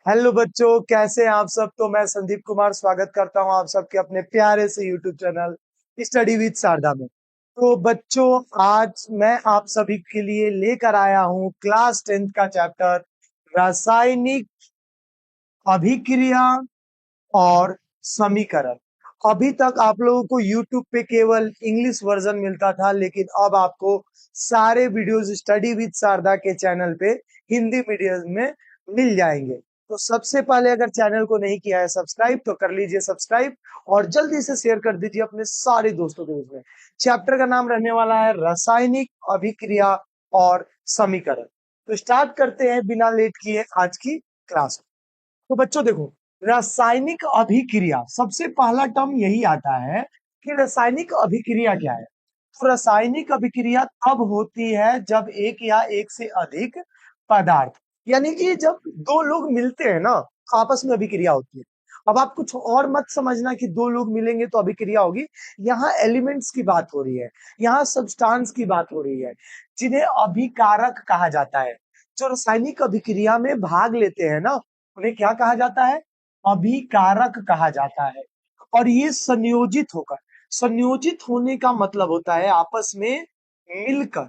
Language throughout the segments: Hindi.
हेलो बच्चों, कैसे हैं आप सब। तो मैं संदीप कुमार स्वागत करता हूं आप सबके अपने प्यारे से YouTube channel study with Sharda में। तो बच्चों, आज मैं आप सभी के लिए लेकर आया हूं क्लास 10th का चैप्टर रासायनिक अभिक्रिया और समीकरण। अभी तक आप लोगों को YouTube पे केवल इंग्लिश वर्जन मिलता था, लेकिन अब आपको सारे वीडियोस स्टडी विद शारदा के चैनल पे हिंदी मीडियम में मिल जाएंगे। तो सबसे पहले अगर चैनल को नहीं किया है सब्सक्राइब तो कर लीजिए सब्सक्राइब, और जल्दी से शेयर कर दीजिए अपने सारे दोस्तों के बीच में। चैप्टर का नाम रहने वाला है रासायनिक अभिक्रिया और समीकरण। तो स्टार्ट करते हैं बिना लेट किए आज की क्लास। तो बच्चों देखो, रासायनिक अभिक्रिया, सबसे पहला टर्म यही आता है कि रासायनिक अभिक्रिया क्या है। तो रासायनिक अभिक्रिया तब होती है जब एक या एक से अधिक पदार्थ, यानी कि जब दो लोग मिलते हैं ना, तो आपस में अभिक्रिया होती है। अब आप कुछ और मत समझना कि दो लोग मिलेंगे तो अभिक्रिया होगी। यहाँ एलिमेंट्स की बात हो रही है, यहाँ सब्सटेंस की बात हो रही है, जिन्हें अभिकारक कहा जाता है। जो रासायनिक अभिक्रिया में भाग लेते हैं ना, उन्हें क्या कहा जाता है? अभिकारक कहा जाता है। और ये संयोजित होकर, संयोजित होने का मतलब होता है आपस में मिलकर,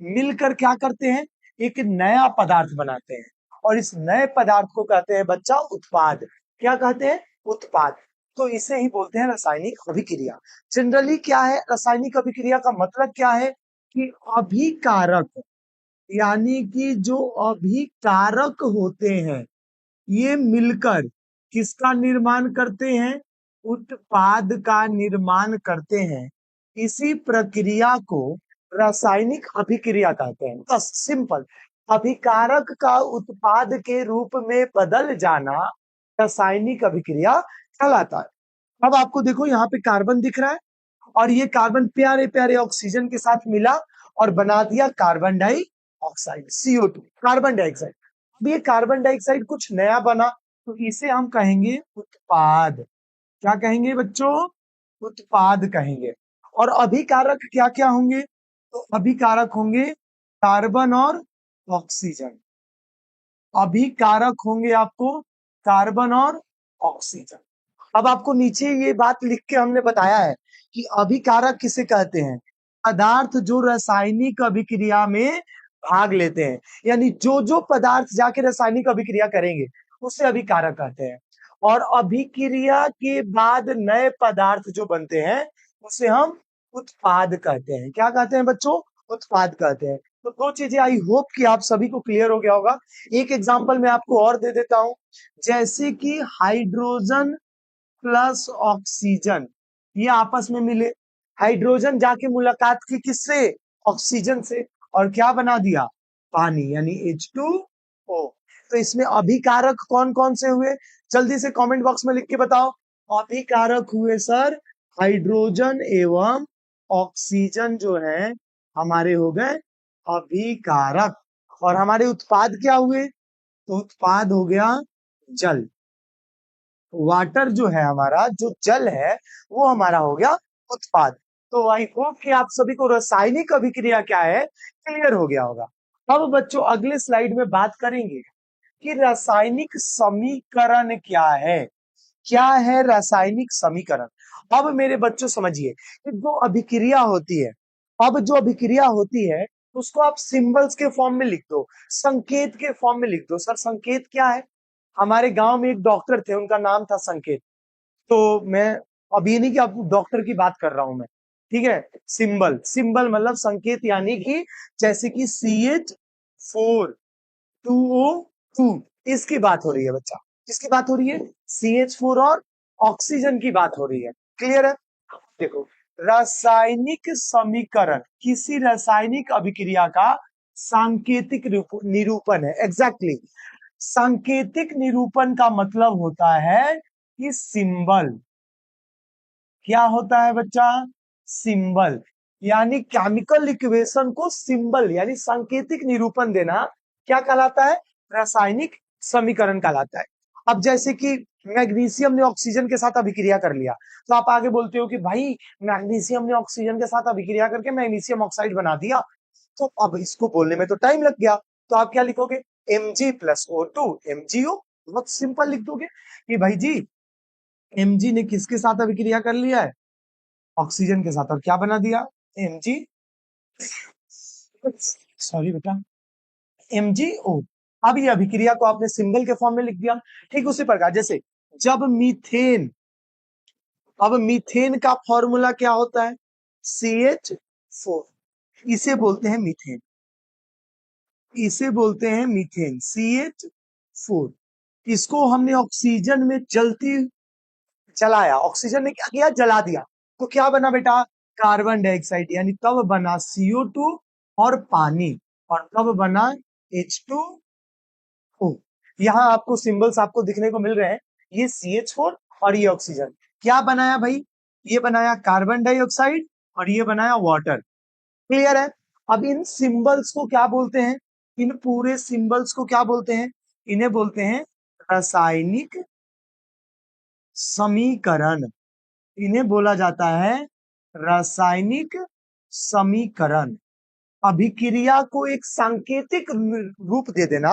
मिलकर क्या करते हैं? एक नया पदार्थ बनाते हैं। और इस नए पदार्थ को कहते हैं बच्चा उत्पाद। क्या कहते हैं? उत्पाद। तो इसे ही बोलते हैं रासायनिक अभिक्रिया। जनरली क्या है रासायनिक अभिक्रिया का मतलब? क्या है कि अभिकारक, यानी कि जो अभिकारक होते हैं ये मिलकर किसका निर्माण करते हैं? उत्पाद का निर्माण करते हैं। इसी प्रक्रिया को रासायनिक अभिक्रिया कहते हैं। बस सिंपल, अभिकारक का उत्पाद के रूप में बदल जाना रासायनिक अभिक्रिया कहलाता है। अब आपको देखो यहाँ पे कार्बन दिख रहा है, और ये कार्बन प्यारे प्यारे ऑक्सीजन के साथ मिला और बना दिया carbon dioxide, CO2, carbon dioxide. अब ये कार्बन डाइऑक्साइड कुछ नया बना, तो इसे हम कहेंगे उत्पाद। क्या कहेंगे बच्चों? उत्पाद कहेंगे। और अभिकारक क्या क्या होंगे? तो अभिकारक होंगे कार्बन और ऑक्सीजन। अभिकारक होंगे आपको कार्बन और ऑक्सीजन। अब आपको नीचे ये बात लिख के हमने बताया है कि अभिकारक किसे कहते हैं? पदार्थ जो रासायनिक अभिक्रिया में भाग लेते हैं, यानी जो जो पदार्थ जाके रासायनिक अभिक्रिया करेंगे उसे अभिकारक कहते हैं। और अभिक्रिया के बाद नए पदार्थ जो बनते हैं उसे हम उत्पाद कहते हैं। क्या कहते हैं बच्चों? उत्पाद कहते हैं। तो दो चीजें आई होप कि आप सभी को क्लियर हो गया होगा। एक एग्जांपल मैं आपको और दे देता हूं, जैसे कि हाइड्रोजन प्लस ऑक्सीजन, ये आपस में मिले। हाइड्रोजन जाके मुलाकात की किससे? ऑक्सीजन से, और क्या बना दिया? पानी, यानी H2O। तो इसमें अभिकारक कौन कौन से हुए? जल्दी से कमेंट बॉक्स में लिख के बताओ। अभिकारक हुए सर हाइड्रोजन एवं ऑक्सीजन जो है हमारे हो गए अभिकारक। और हमारे उत्पाद क्या हुए? तो उत्पाद हो गया जल। वाटर जो है हमारा, जो जल है, वो हमारा हो गया उत्पाद। तो आई होप कि आप सभी को रासायनिक अभिक्रिया क्या है क्लियर हो गया होगा। अब बच्चों अगले स्लाइड में बात करेंगे कि रासायनिक समीकरण क्या है। क्या है रासायनिक समीकरण? अब मेरे बच्चों समझिए कि जो अभिक्रिया होती है, अब जो अभिक्रिया होती है उसको आप सिंबल्स के फॉर्म में लिख दो, संकेत के फॉर्म में लिख दो। सर संकेत क्या है? हमारे गांव में एक डॉक्टर थे, उनका नाम था संकेत। तो मैं अब ये नहीं कि आपको डॉक्टर की बात कर रहा हूं मैं, ठीक है। सिंबल, सिंबल मतलब संकेत, यानी कि जैसे कि CH4 2O2, इसकी बात हो रही है बच्चा। किसकी बात हो रही है? CH4 और ऑक्सीजन की बात हो रही है। क्लियर है? देखो, रासायनिक समीकरण किसी रासायनिक अभिक्रिया का सांकेतिक निरूपण है। एग्जैक्टली सांकेतिक निरूपण का मतलब होता है कि सिंबल। क्या होता है बच्चा? सिंबल, यानी केमिकल इक्वेशन को सिंबल यानी सांकेतिक निरूपण देना क्या कहलाता है? रासायनिक समीकरण कहलाता है। अब जैसे कि मैग्नीशियम ने ऑक्सीजन के साथ अभिक्रिया कर लिया, तो आप आगे बोलते हो कि भाई मैग्नीशियम ने ऑक्सीजन के साथ अभिक्रिया करके मैग्नीशियम ऑक्साइड बना दिया। तो अब इसको बोलने में तो टाइम लग गया, तो आप क्या लिखोगे? Mg+O2 MgO। बहुत सिंपल लिख दोगे कि भाई जी Mg ने किसके साथ अभिक्रिया कर लिया है, ऑक्सीजन के साथ, और क्या बना दिया, Mg, सॉरी बेटा, MgO। अब ये अभिक्रिया को आपने सिंबल के फॉर्म में लिख दिया। ठीक उसी प्रकार जैसे जब मीथेन, अब मीथेन का फॉर्मूला क्या होता है, CH4, इसे बोलते हैं मीथेन, इसे बोलते हैं मीथेन, CH4। इसको हमने ऑक्सीजन में जलती जलाया, ऑक्सीजन ने क्या किया, जला दिया, तो क्या बना बेटा, कार्बन डाइऑक्साइड, यानी तब बना CO2 और पानी, और तब बना H2O। यहाँ आपको सिंबल्स आपको दिखने को मिल रहे हैं, ये CH4 और ये ऑक्सीजन, क्या बनाया भाई, ये बनाया कार्बन डाइऑक्साइड और ये बनाया वाटर। क्लियर है। अब इन सिंबल्स को क्या बोलते हैं, इन पूरे सिंबल्स को क्या बोलते हैं, इन्हें बोलते हैं रासायनिक समीकरण, इन्हें बोला जाता है रासायनिक समीकरण। अभिक्रिया को एक सांकेतिक रूप दे देना,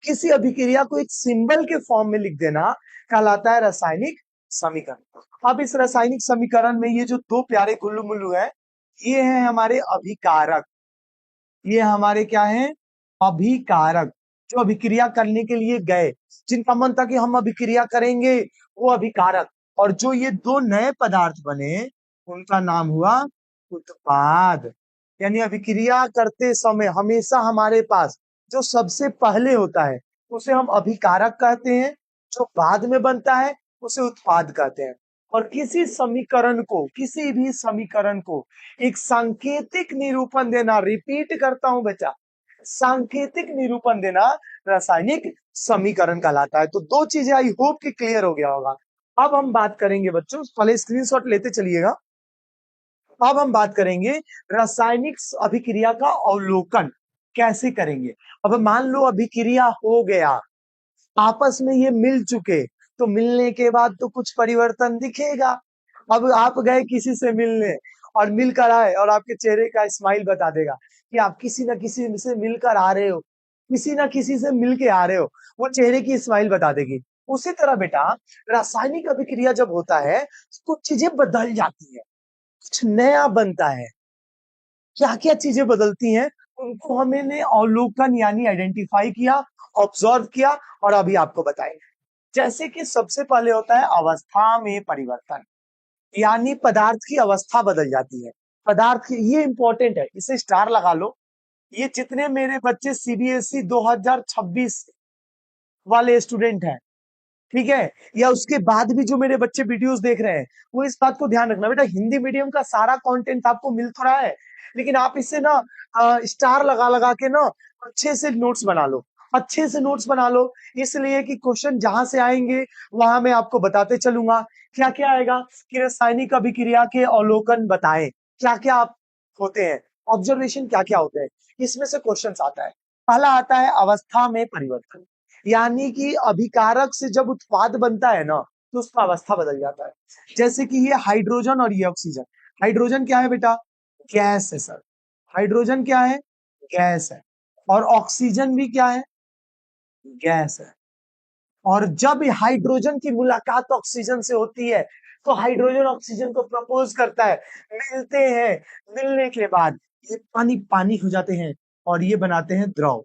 किसी अभिक्रिया को एक सिंबल के फॉर्म में लिख देना, कहलाता है रासायनिक समीकरण। अब इस रासायनिक समीकरण में ये जो दो प्यारे गुल्लू मुल्लू है, ये है हमारे अभिकारक, ये हमारे क्या है, अभिकारक, जो अभिक्रिया करने के लिए गए, जिनका मन था कि हम अभिक्रिया करेंगे, वो अभिकारक। और जो ये दो नए पदार्थ बने, उनका नाम हुआ उत्पाद। यानी अभिक्रिया करते समय हमेशा हमारे पास जो सबसे पहले होता है उसे हम अभिकारक कहते हैं, जो बाद में बनता है उसे उत्पाद कहते हैं। और किसी समीकरण को, किसी भी समीकरण को एक सांकेतिक निरूपण देना, रिपीट करता हूं बेटा, सांकेतिक निरूपण देना रासायनिक समीकरण कहलाता है। तो दो चीजें आई होप कि क्लियर हो गया होगा। अब हम बात करेंगे बच्चों, पहले स्क्रीनशॉट लेते चलिएगा। अब हम बात करेंगे रासायनिक अभिक्रिया का अवलोकन कैसे करेंगे। अब मान लो अभिक्रिया हो गया, आपस में ये मिल चुके, तो मिलने के बाद तो कुछ परिवर्तन दिखेगा। अब आप गए किसी से मिलने और मिलकर आए, और आपके चेहरे का स्माइल बता देगा कि आप किसी न किसी से मिलकर आ रहे हो, किसी न किसी से मिलके आ रहे हो, वो चेहरे की स्माइल बता देगी। उसी तरह बेटा रासायनिक अभिक्रिया जब होता है तो कुछ चीजें बदल जाती है, कुछ नया बनता है। क्या क्या चीजें बदलती हैं उनको हमने अवलोकन यानी आइडेंटिफाई किया, ऑब्जर्व किया, और अभी आपको बताएंगे। जैसे कि सबसे पहले होता है अवस्था में परिवर्तन, यानी पदार्थ की अवस्था बदल जाती है। पदार्थ की, ये इंपॉर्टेंट है, इसे स्टार लगा लो। ये जितने मेरे बच्चे CBSE 2026 वाले स्टूडेंट हैं, ठीक है, या उसके बाद भी जो मेरे बच्चे वीडियोस देख रहे हैं, वो इस बात को ध्यान रखना बेटा, हिंदी मीडियम का सारा कंटेंट आपको मिल तो रहा है, लेकिन आप इससे ना स्टार लगा लगा के ना अच्छे से नोट्स बना लो, अच्छे से नोट्स बना लो। इसलिए कि क्वेश्चन जहां से आएंगे वहां मैं आपको बताते चलूंगा। क्या क्या आएगा कि रासायनिक अभिक्रिया के अवलोकन बताएं, क्या क्या आप होते हैं, ऑब्जर्वेशन क्या क्या होते हैं, इसमें से क्वेश्चन आता है। पहला आता है अवस्था में परिवर्तन, यानी कि अभिकारक से जब उत्पाद बनता है ना, तो उसका अवस्था बदल जाता है। जैसे कि ये हाइड्रोजन और ये ऑक्सीजन। हाइड्रोजन क्या है बेटा, गैस है सर, हाइड्रोजन क्या है, गैस है। और ऑक्सीजन भी क्या है, गैस है। और जब हाइड्रोजन की मुलाकात ऑक्सीजन से होती है, तो हाइड्रोजन ऑक्सीजन को प्रपोज करता है, मिलते हैं, मिलने के बाद ये पानी पानी हो जाते हैं, और ये बनाते हैं द्रव।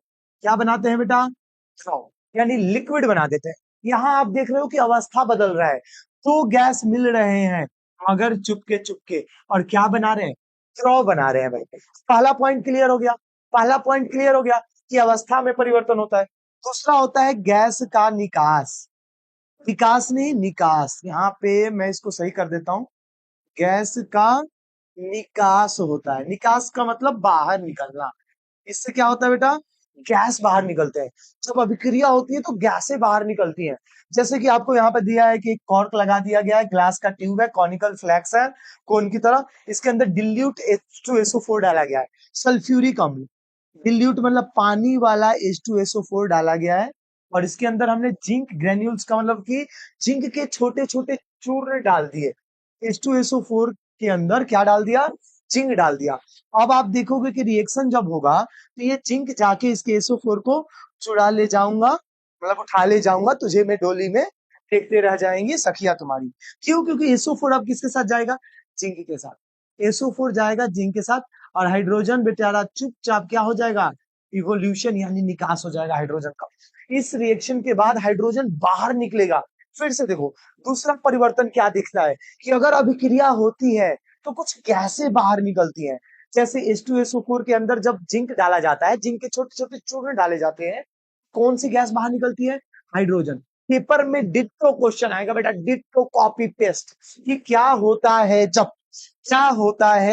क्या बनाते हैं बेटा, द्रव, यानी लिक्विड बना देते हैं। यहाँ आप देख रहे हो कि अवस्था बदल रहा है, तो गैस मिल रहे हैं मगर चुपके चुपके, और क्या बना रहे हैं, द्रव बना रहे हैं भाई। पहला पॉइंट क्लियर हो गया, पहला पॉइंट क्लियर हो गया कि अवस्था में परिवर्तन होता है। दूसरा होता है गैस का निकास, विकास नहीं निकास, यहाँ पे मैं इसको सही कर देता हूँ, गैस का निकास होता है। निकास का मतलब बाहर निकलना। इससे क्या होता है बेटा, गैस बाहर निकलते हैं। जब अभिक्रिया होती है तो गैसें बाहर निकलती हैं। जैसे कि आपको यहाँ पे दिया है कि एक कॉर्क लगा दिया गया है, ग्लास का ट्यूब है, कॉनिकल फ्लैक्स है कोन की तरह, इसके अंदर डिल्यूट H2SO4 डाला गया है, सल्फ्यूरिक अम्ल, डिल्यूट मतलब पानी वाला H2SO4 डाला गया है। और इसके अंदर हमने जिंक ग्रेन्यूल्स का मतलब कि जिंक के छोटे छोटे चूर्ण डाल दिए। H2SO4 के अंदर क्या डाल दिया, जिंक डाल दिया। अब आप देखोगे कि रिएक्शन जब होगा तो ये जिंक जाके इसके SO4 को चुरा ले जाऊंगा, मतलब उठा ले जाऊंगा तुझे मैं डोली में, देखते रह जाएंगी सखिया तुम्हारी। क्यों? क्योंकि SO4 अब किसके साथ जाएगा? जिंक के साथ। SO4 जाएगा जिंक के साथ, और हाइड्रोजन बेचारा चुपचाप क्या हो जाएगा? इवोल्यूशन यानी निकास हो जाएगा हाइड्रोजन का। इस रिएक्शन के बाद हाइड्रोजन बाहर निकलेगा। फिर से देखो, दूसरा परिवर्तन क्या दिखता है कि अगर अभिक्रिया होती है तो कुछ गैसें बाहर निकलती हैं। जैसे H2SO4 के अंदर जब जिंक डाला जाता है, जिंक के छोटे छोटे चूर्ण डाले जाते हैं, कौन सी गैस बाहर निकलती है? हाइड्रोजन। पेपर में डिट्टो क्वेश्चन आएगा बेटा, डिट्टो कॉपी पेस्ट, कि क्या होता है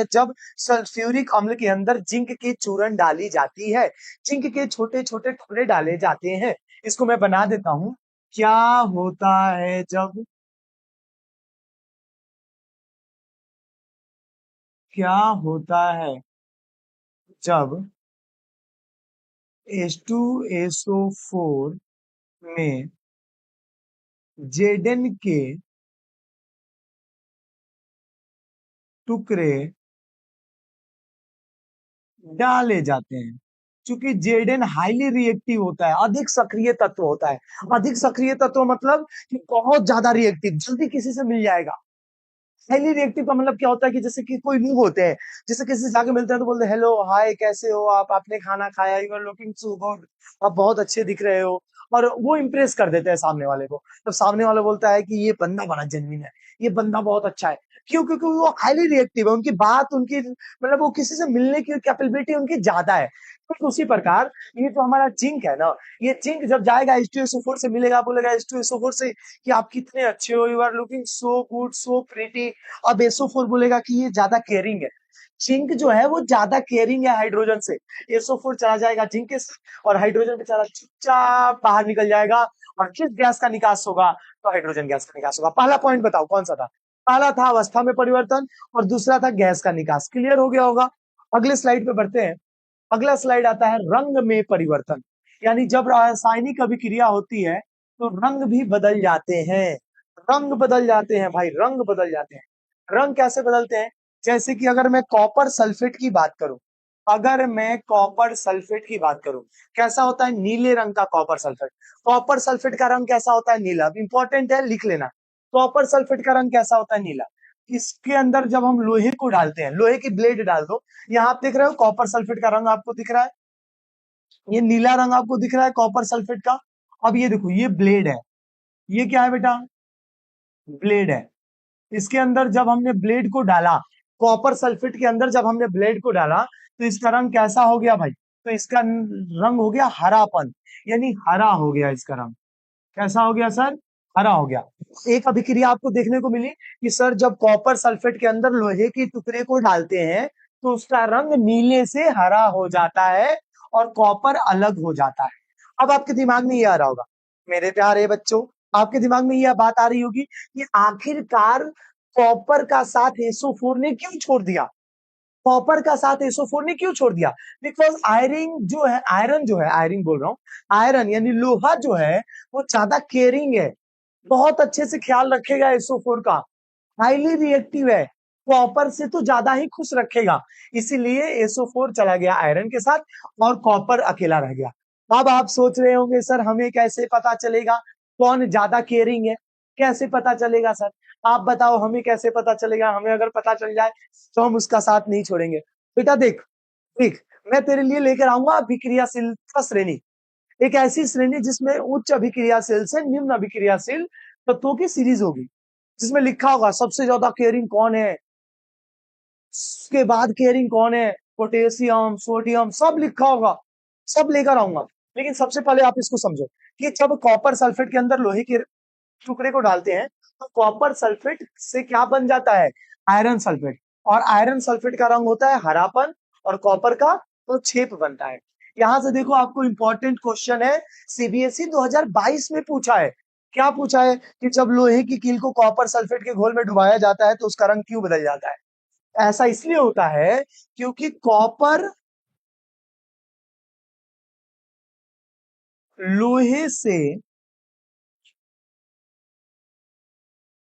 जब सल्फ्यूरिक अम्ल के अंदर जिंक की चूर्ण डाली जाती है, जिंक के छोटे छोटे टुकड़े डाले जाते हैं। इसको मैं बना देता हूं। क्या होता है जब, क्या होता है जब H2SO4 में जेडन के टुकड़े डाले जाते हैं? क्योंकि जेडन हाईली रिएक्टिव होता है, अधिक सक्रिय तत्व होता है। अधिक सक्रिय तत्व मतलब कि बहुत ज्यादा रिएक्टिव, जल्दी किसी से मिल जाएगा। हाईली रिएक्टिव का मतलब क्या होता है कि जैसे कि कोई लोग होते हैं, जैसे किसी से जाके मिलते हैं तो बोलते हैं हेलो हाय कैसे हो आप, आपने खाना खाया, you are looking so good, आप बहुत अच्छे दिख रहे हो, और वो इंप्रेस कर देते हैं सामने वाले को। तो सामने वाला बोलता है कि ये बंदा बड़ा जेन्युइन है, ये बंदा बहुत अच्छा है। क्यों? क्योंकि वो हाईली रिएक्टिव है, उनकी बात, उनकी मतलब वो किसी से मिलने की कैपेबिलिटी उनकी ज्यादा है। तो उसी प्रकार ये जो हमारा जिंक है ना, ये जिंक जब जाएगा H2SO4 से मिलेगा, बोलेगा H2SO4 से कि आप कितने अच्छे हो, you are looking so good so pretty. अब SO4 बोलेगा कि ये ज्यादा केयरिंग है। जिंक जो है वो ज्यादा केयरिंग है हाइड्रोजन से। SO4 चला जाएगा जिंक के साथ, और हाइड्रोजन बेचारा चुपचाप बाहर निकल जाएगा। और किस गैस का निकास होगा? तो हाइड्रोजन गैस का निकास होगा। पहला पॉइंट बताओ कौन सा था? पहला था अवस्था में परिवर्तन, और दूसरा था गैस का निकास। क्लियर हो गया होगा। अगले स्लाइड पे बढ़ते हैं। अगला स्लाइड आता है रंग में परिवर्तन। यानी जब रासायनिक अभिक्रिया होती है तो रंग भी बदल जाते हैं। रंग बदल जाते हैं भाई, रंग बदल जाते हैं। रंग कैसे बदलते हैं? जैसे कि अगर मैं कॉपर सल्फेट की बात करूं, अगर मैं कॉपर सल्फेट की बात करूं, कैसा होता है? नीले रंग का कॉपर सल्फेट। कॉपर सल्फेट का रंग कैसा होता है? नीला। इंपॉर्टेंट है, लिख लेना। कॉपर सल्फेट का रंग कैसा होता है? नीला। इसके अंदर जब हम लोहे को डालते हैं, लोहे की ब्लेड डाल दो, यहाँ आप देख रहे हो कॉपर सल्फेट का रंग आपको दिख रहा है, ये नीला रंग आपको दिख रहा है कॉपर सल्फेट का। अब ये देखो, ये ब्लेड है, ये क्या है बेटा? ब्लेड है। इसके अंदर जब हमने ब्लेड को डाला, कॉपर सल्फेट के अंदर जब हमने ब्लेड को डाला, तो इसका रंग कैसा हो गया भाई? तो इसका रंग हो गया हरापन, यानी हरा हो गया इसका रंग। कैसा हो गया सर? हरा हो गया। एक अभिक्रिया आपको देखने को मिली कि सर जब कॉपर सल्फेट के अंदर लोहे के टुकड़े को डालते हैं तो उसका रंग नीले से हरा हो जाता है, और कॉपर अलग हो जाता है। अब आपके दिमाग में ये आ रहा होगा, मेरे प्यारे बच्चों, आपके दिमाग में यह बात आ रही होगी कि आखिरकार कॉपर का साथ SO4 ने क्यों छोड़ दिया? कॉपर का साथ SO4 ने क्यों छोड़ दिया? बिकॉज आयरन जो है, आयरन जो है, आयरन बोल रहा हूं, आयरन यानी लोहा जो है वो ज्यादा केयरिंग है, बहुत अच्छे से ख्याल रखेगा SO4 का, हाईली रिएक्टिव है, कॉपर से तो ज्यादा ही खुश रखेगा। इसीलिए SO4 चला गया आयरन के साथ, और कॉपर अकेला रह गया। अब आप सोच रहे होंगे सर हमें कैसे पता चलेगा कौन ज्यादा केयरिंग है? कैसे पता चलेगा सर? आप बताओ हमें कैसे पता चलेगा? हमें अगर पता चल जाए तो हम उसका साथ नहीं छोड़ेंगे। बेटा देख, देख, मैं तेरे लिए लेकर आऊंगा अभिक्रियाशीलता श्रेणी, एक ऐसी श्रेणी जिसमें उच्च अभिक्रियाशील से निम्न अभिक्रियाशील तत्वों की सीरीज होगी, जिसमें लिखा होगा सबसे ज्यादा केयरिंग कौन है, उसके बाद केयरिंग कौन है, पोटेशियम सोडियम सब लिखा होगा, सब लेकर आऊंगा। लेकिन सबसे पहले आप इसको समझो कि जब कॉपर सल्फेट के अंदर लोहे के टुकड़े को डालते हैं तो कॉपर सल्फेट से क्या बन जाता है? Iron sulphate. और आयरन सल्फेट का रंग होता है हरापन, और कॉपर का तो छेप बनता है। यहां से देखो आपको इंपॉर्टेंट क्वेश्चन है, CBSE 2022 में पूछा है। क्या पूछा है कि जब लोहे की कील को कॉपर सल्फेट के घोल में डुबाया जाता है तो उसका रंग क्यों बदल जाता है? ऐसा इसलिए होता है क्योंकि कॉपर लोहे से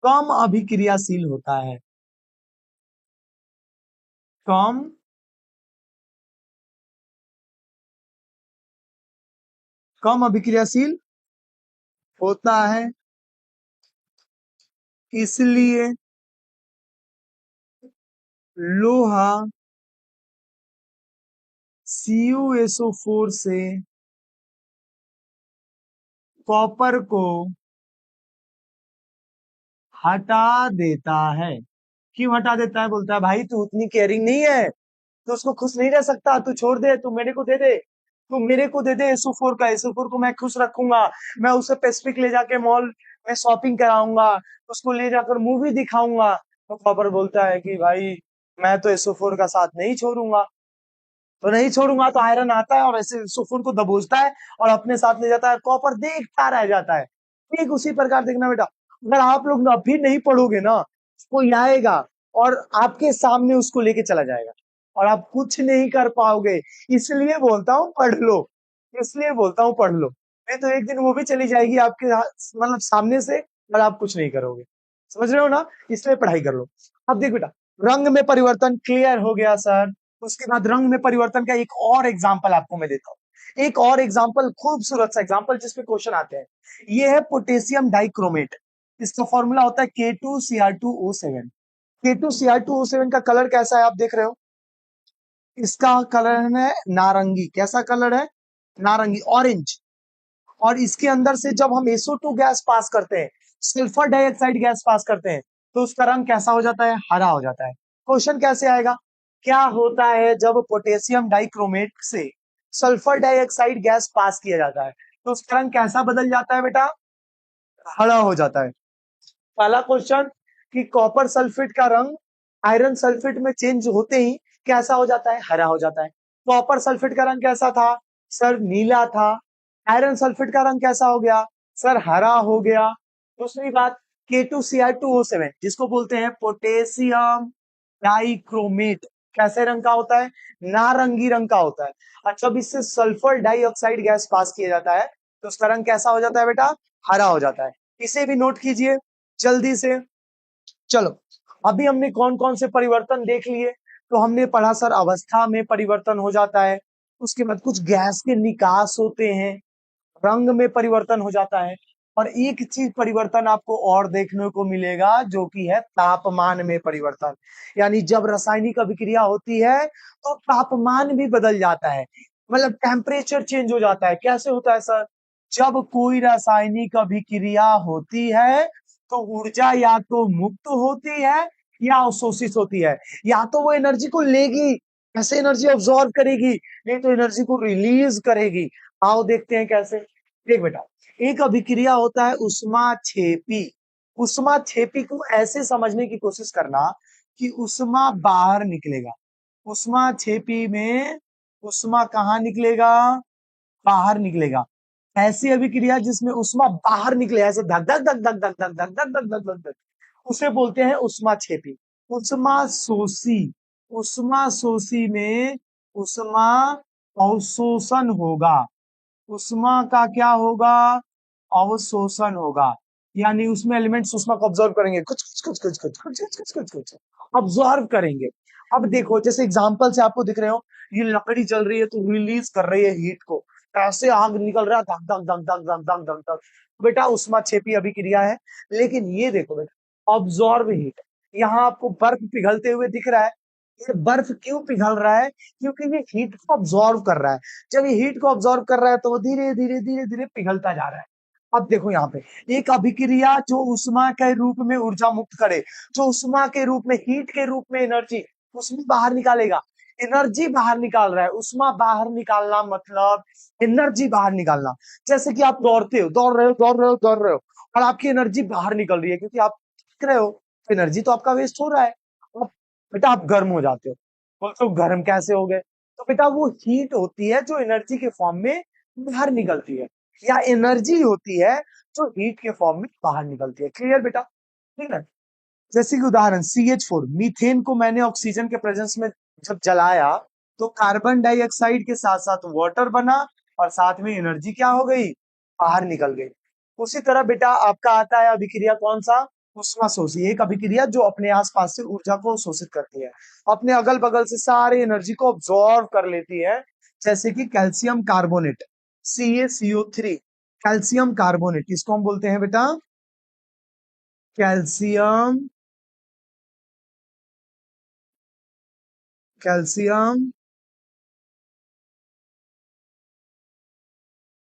कम अभिक्रियाशील होता है, कम कम अभिक्रियाशील होता है, इसलिए लोहा CuSO4 से कॉपर को हटा देता है। क्यों हटा देता है? बोलता है भाई तू उतनी केयरिंग नहीं है, तो उसको खुश नहीं रह सकता, तू छोड़ दे, तू मेरे को दे दे, तू मेरे को दे दे SO4 का, SO4 को मैं खुश रखूंगा, मैं उसे पैसिफिक ले जाके मॉल में शॉपिंग कराऊंगा, उसको ले जाकर मूवी दिखाऊंगा। तो कॉपर बोलता है कि भाई मैं तो SO4 का साथ नहीं छोड़ूंगा, तो नहीं छोड़ूंगा। तो आयरन आता है और ऐसे SO4 को दबोचता है और अपने साथ ले जाता है, कॉपर देखता रह जाता है। ठीक उसी प्रकार देखना बेटा, अगर आप लोग अभी नहीं पढ़ोगे ना, कोई आएगा और आपके सामने उसको लेके चला जाएगा और आप कुछ नहीं कर पाओगे। इसलिए बोलता हूँ पढ़ लो, इसलिए बोलता हूँ पढ़ लो, नहीं तो एक दिन वो भी चली जाएगी आपके मतलब सामने से, और आप कुछ नहीं करोगे। समझ रहे हो ना? इसलिए पढ़ाई कर लो। अब देख बेटा, रंग में परिवर्तन क्लियर हो गया सर। उसके बाद रंग में परिवर्तन का एक और एग्जाम्पल आपको मैं देता हूँ, एक और एग्जाम्पल, खूबसूरत सा एग्जाम्पल जिसपे क्वेश्चन आते हैं। ये है पोटेशियम डाइक्रोमेट। इसका फॉर्मूला होता है K2Cr2O7। K2Cr2O7 का कलर कैसा है आप देख रहे हो? इसका कलर है नारंगी। कैसा कलर है? नारंगी, ऑरेंज। और इसके अंदर से जब हम SO2 गैस पास करते हैं, सल्फर डाइऑक्साइड गैस पास करते हैं, तो उसका रंग कैसा हो जाता है? हरा हो जाता है। क्वेश्चन कैसे आएगा? क्या होता है जब पोटेशियम डाइक्रोमेट से सल्फर डाइऑक्साइड गैस पास किया जाता है, तो उसका रंग कैसा बदल जाता है बेटा? हरा हो जाता है। पहला क्वेश्चन कि कॉपर सल्फेट का रंग आयरन सल्फेट में चेंज होते ही कैसा हो जाता है? हरा हो जाता है। कॉपर सल्फेट का रंग कैसा था सर? नीला था। आयरन सल्फेट का रंग कैसा हो गया सर? हरा हो गया। दूसरी बात, K2Cr2O7 जिसको बोलते हैं पोटेशियम डाइक्रोमेट, कैसे रंग का होता है? नारंगी रंग का होता है। और जब इससे सल्फर डाइऑक्साइड गैस पास किया जाता है, तो उसका रंग कैसा हो जाता है बेटा? हरा हो जाता है। इसे भी नोट कीजिए जल्दी से। चलो, अभी हमने कौन कौन से परिवर्तन देख लिए। तो हमने पढ़ा सर अवस्था में परिवर्तन हो जाता है, उसके बाद कुछ गैस के निकास होते हैं, रंग में परिवर्तन हो जाता है, और एक चीज परिवर्तन आपको और देखने को मिलेगा जो कि है तापमान में परिवर्तन। यानी जब रासायनिक अभिक्रिया होती है तो तापमान भी बदल जाता है, मतलब टेम्परेचर चेंज हो जाता है। कैसे होता है सर? जब कोई रासायनिक अभिक्रिया होती है तो ऊर्जा या तो मुक्त होती है या अवशोषित होती है। या तो वो एनर्जी को लेगी, कैसे एनर्जी ऑब्जॉर्व करेगी, नहीं तो एनर्जी को रिलीज करेगी। आओ देखते हैं कैसे। देख बेटा, एक अभिक्रिया होता है उष्माक्षेपी। उष्माक्षेपी को ऐसे समझने की कोशिश करना कि उष्मा बाहर निकलेगा। उष्माक्षेपी में उष्मा कहाँ निकलेगा? बाहर निकलेगा। ऐसी अभिक्रिया जिसमें उष्मा बाहर निकले, ऐसे धक धक धक धक धक धक धक धक धक धक धक धक, उसे बोलते हैं उष्माक्षेपी। उष्मा शोषी, उष्मा शोषी में उष्मा अवशोषण होगा। उष्मा का क्या होगा? अवशोषण होगा। यानी उसमें एलिमेंट्स उष्मा को ऑब्जर्व करेंगे, कुछ कुछ कुछ कुछ कुछ कुछ कुछ कुछ कुछ कुछ ऑब्जर्व करेंगे। अब देखो, जैसे एग्जांपल से आपको दिख रहे हो, ये लकड़ी जल रही है तो रिलीज कर रही है हीट को, ऐसे आग निकल रहा है धक धक धक धक धक धक धक धक। बेटा उष्मा क्षेपी अभिक्रिया है। लेकिन ये देखो बेटा, ऑब्जॉर्व हीट, यहाँ आपको बर्फ पिघलते हुए दिख रहा है। ये बर्फ क्यों पिघल रहा है? क्योंकि ये हीट को ऑब्जॉर्व कर रहा है। जब ये हीट को ऑब्जॉर्व कर रहा है तो वो धीरे धीरे धीरे धीरे पिघलता जा रहा है। अब देखो यहाँ पे, एक अभिक्रिया जो उष्मा के रूप में ऊर्जा मुक्त करे, जो उष्मा के रूप में, हीट के रूप में एनर्जी उसमें बाहर निकालेगा, एनर्जी बाहर निकाल रहा है। उष्मा बाहर निकालना मतलब एनर्जी बाहर निकालना। जैसे कि आप दौड़ते हो, दौड़ रहे हो दौड़ रहे हो दौड़ रहे हो, और आपकी एनर्जी बाहर निकल रही है क्योंकि आप थक रहे हो, एनर्जी तो आपका वेस्ट हो रहा है। अब बेटा आप गर्म हो जाते हो, बोलते हो गर्म कैसे हो गए? तो बेटा वो हीट होती है जो एनर्जी के फॉर्म में बाहर निकलती है, या एनर्जी होती है जो हीट के फॉर्म में बाहर निकलती है। क्लियर बेटा? ठीक है। जैसे कि उदाहरण CH4, मीथेन को मैंने ऑक्सीजन के प्रेजेंस में जब जलाया तो कार्बन डाइऑक्साइड के साथ साथ वाटर बना, और साथ में एनर्जी क्या हो गई? बाहर निकल गई। उसी तरह बेटा आपका आता है अभिक्रिया कौन सा? उष्मा शोषी, एक अभिक्रिया जो अपने आसपास से ऊर्जा को शोषित करती है, अपने अगल बगल से सारे एनर्जी को ऑब्जॉर्व कर लेती है। जैसे कि calcium carbonate CaCO3, calcium carbonate, इसको हम बोलते हैं बेटा कैल्शियम, कैल्शियम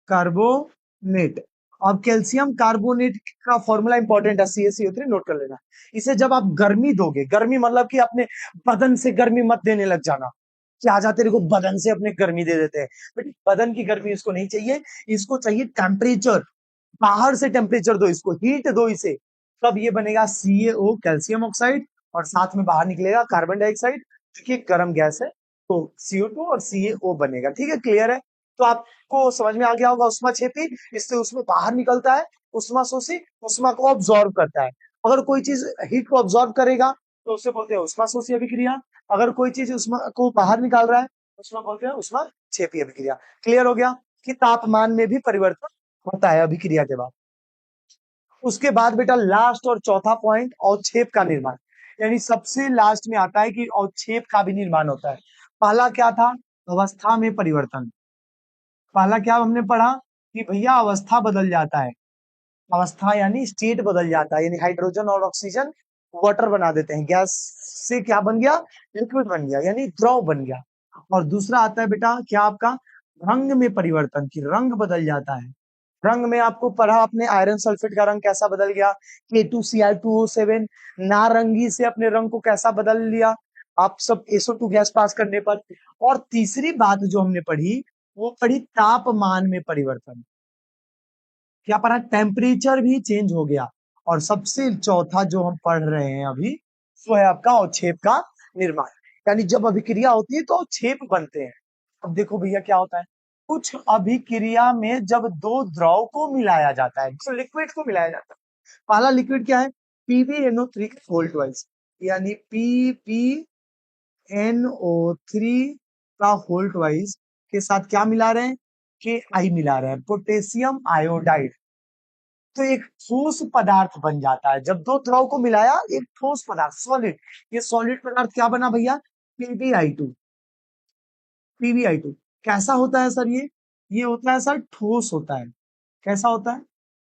कार्बोनेट। अब कैल्शियम कार्बोनेट का फॉर्मूला इंपॉर्टेंट है, CaCO3 नोट कर लेना। इसे जब आप गर्मी दोगे, गर्मी मतलब कि अपने बदन से गर्मी मत देने लग जाना कि आ जाते को बदन से अपने गर्मी दे देते हैं, बट बदन की गर्मी इसको नहीं चाहिए, इसको चाहिए टेम्परेचर, बाहर से टेम्परेचर दो इसको, हीट दो इसे, तब ये बनेगा CaO कैल्शियम ऑक्साइड, और साथ में बाहर निकलेगा कार्बन डाइऑक्साइड, क्योंकि गर्म गैस है, तो CO2 और CaO बनेगा। ठीक है, क्लियर है? तो आपको समझ में आ गया होगा, उष्मा छेपी, इससे उसमें बाहर निकलता है, उष्मा शोषी उष्मा को ऑब्जॉर्व करता है। अगर कोई चीज हीट को ऑब्जॉर्व करेगा तो उसे बोलते हैं उष्मा शोषी अभिक्रिया, अगर कोई चीज उष्मा को बाहर निकाल रहा है उसमें बोलते हैं उष्मा छेपी अभिक्रिया। क्लियर हो गया कि तापमान में भी परिवर्तन होता है अभिक्रिया के बाद। उसके बाद बेटा लास्ट और चौथा पॉइंट, अवक्षेप का निर्माण, यानी सबसे लास्ट में आता है कि अवक्षेप का भी निर्माण होता है। पहला क्या था? अवस्था में परिवर्तन। पहला क्या हमने पढ़ा कि भैया अवस्था बदल जाता है, अवस्था यानी स्टेट बदल जाता है, यानी हाइड्रोजन और ऑक्सीजन वाटर बना देते हैं, गैस से क्या बन गया? लिक्विड बन गया, यानी द्रव बन गया। और दूसरा आता है बेटा क्या आपका? रंग में परिवर्तन, की रंग बदल जाता है। रंग में आपको पढ़ा आपने आयरन सल्फेट का रंग कैसा बदल गया, K2Cr2O7 नारंगी से अपने रंग को कैसा बदल लिया आप सब SO2 गैस पास करने पर। और तीसरी बात जो हमने पढ़ी वो पढ़ी तापमान में परिवर्तन, क्या पढ़ा? टेम्परेचर भी चेंज हो गया। और सबसे चौथा जो हम पढ़ रहे हैं अभी वो है आपका अवक्षेप का निर्माण, यानी जब अभिक्रिया होती है तो अवक्षेप बनते हैं। अब देखो भैया क्या होता है, कुछ अभिक्रिया में जब दो द्रव को मिलाया जाता है, तो लिक्विड को मिलाया जाता है, पहला लिक्विड क्या है? PbNO3 होल्ट वाइज, यानी PbNO3 का होल्ट वाइज के साथ क्या मिला रहे हैं? Ki मिला रहे हैं, पोटेशियम आयोडाइड। तो एक ठोस पदार्थ बन जाता है, जब दो द्रव को मिलाया एक ठोस पदार्थ सॉलिड, ये सॉलिड पदार्थ क्या बना भैया? PbI2। PbI2 कैसा होता है सर? ये होता है सर ठोस होता है। कैसा होता है?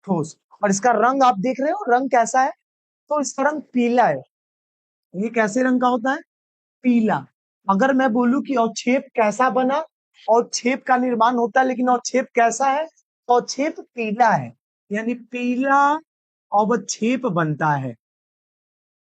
ठोस। और इसका रंग आप देख रहे हो, रंग कैसा है? तो इसका रंग पीला है। ये कैसे रंग का होता है? पीला। अगर मैं बोलूं कि अवक्षेप कैसा बना, अवक्षेप का निर्माण होता है, लेकिन अवक्षेप कैसा है? अवक्षेप पीला है, यानी पीला अवक्षेप बनता है,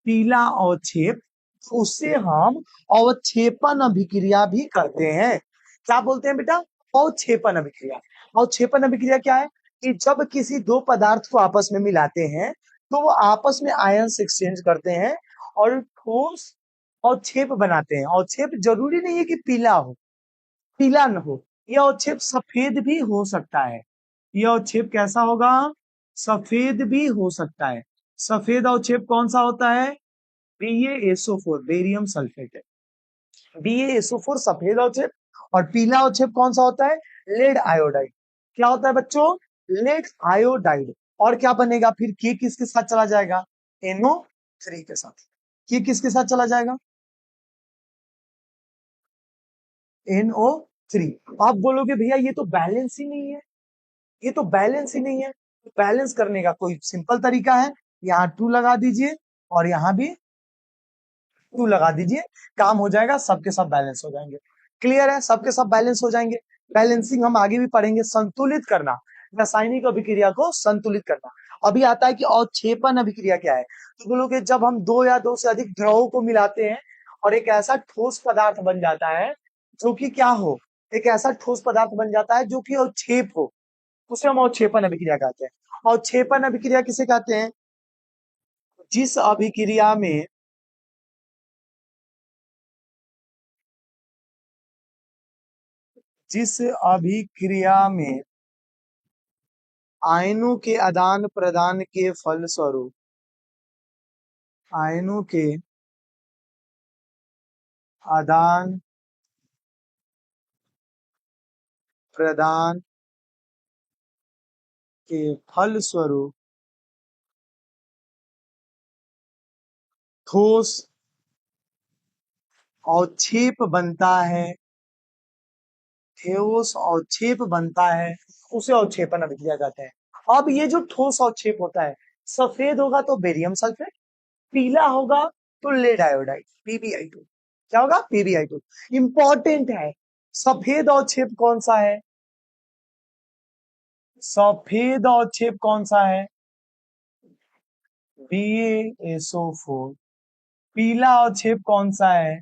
पीला अवक्षेप। उससे हम अवक्षेपन अभिक्रिया भी करते हैं। क्या बोलते हैं बेटा? अवक्षेपन अभिक्रिया। अवक्षेपन अभिक्रिया क्या है? कि जब किसी दो पदार्थ को आपस में मिलाते हैं तो वो आपस में आयन्स एक्सचेंज करते हैं और ठोस अवक्षेप बनाते हैं। अवक्षेप जरूरी नहीं है कि पीला हो, पीला न हो, यह अवक्षेप सफेद भी हो सकता है। यह अवक्षेप कैसा होगा? सफेद भी हो सकता है। सफेद अवक्षेप कौन सा होता है? BaSO4 बेरियम सल्फेट है, BaSO4 सफेद अवक्षेप। और पीला अवक्षेप कौन सा होता है? Lead iodide. क्या होता है बच्चों? Lead iodide. और क्या बनेगा फिर? के किसके साथ चला जाएगा? NO3 के साथ। के किसके साथ चला जाएगा? NO3। आप बोलोगे भैया ये तो बैलेंस ही नहीं है, ये तो बैलेंस ही नहीं है। बैलेंस करने का कोई सिंपल तरीका है, यहाँ 2 लगा दीजिए और यहाँ भी 2 लगा दीजिए, काम हो जाएगा, सबके सब बैलेंस हो जाएंगे। क्लियर है? सबके सब बैलेंस हो जाएंगे। बैलेंसिंग हम आगे भी पढ़ेंगे, संतुलित करना, रासायनिक अभिक्रिया को संतुलित करना। अभी आता है कि अवक्षेपन अभिक्रिया क्या है। तो बोलोगे जब हम दो या दो से अधिक द्रवों को मिलाते हैं और एक ऐसा ठोस पदार्थ बन जाता है जो कि क्या हो? एक ऐसा ठोस पदार्थ बन जाता है जो कि अवक्षेप हो, उसे हम अवक्षेपन अभिक्रिया कहते हैं। अवक्षेपन अभिक्रिया किसे कहते हैं? जिस अभिक्रिया में जिस अभिक्रिया में आयनों के आदान प्रदान के फलस्वरूप, आयनों के आदान प्रदान के फलस्वरूप ठोस अवक्षेप बनता है, ठोस अवक्षेप बनता है उसे अवक्षेपण अभिक्रिया कहते हैं। अब ये जो ठोस अवक्षेप होता है, सफेद होगा तो बेरियम सल्फेट, पीला होगा तो लेड आयोडाइड PbI2। क्या होगा? PbI2। इंपॉर्टेंट है, सफेद अवक्षेप कौन सा है? सफेद अवक्षेप कौन सा है? BaSO4। पीला अवक्षेप कौन सा है?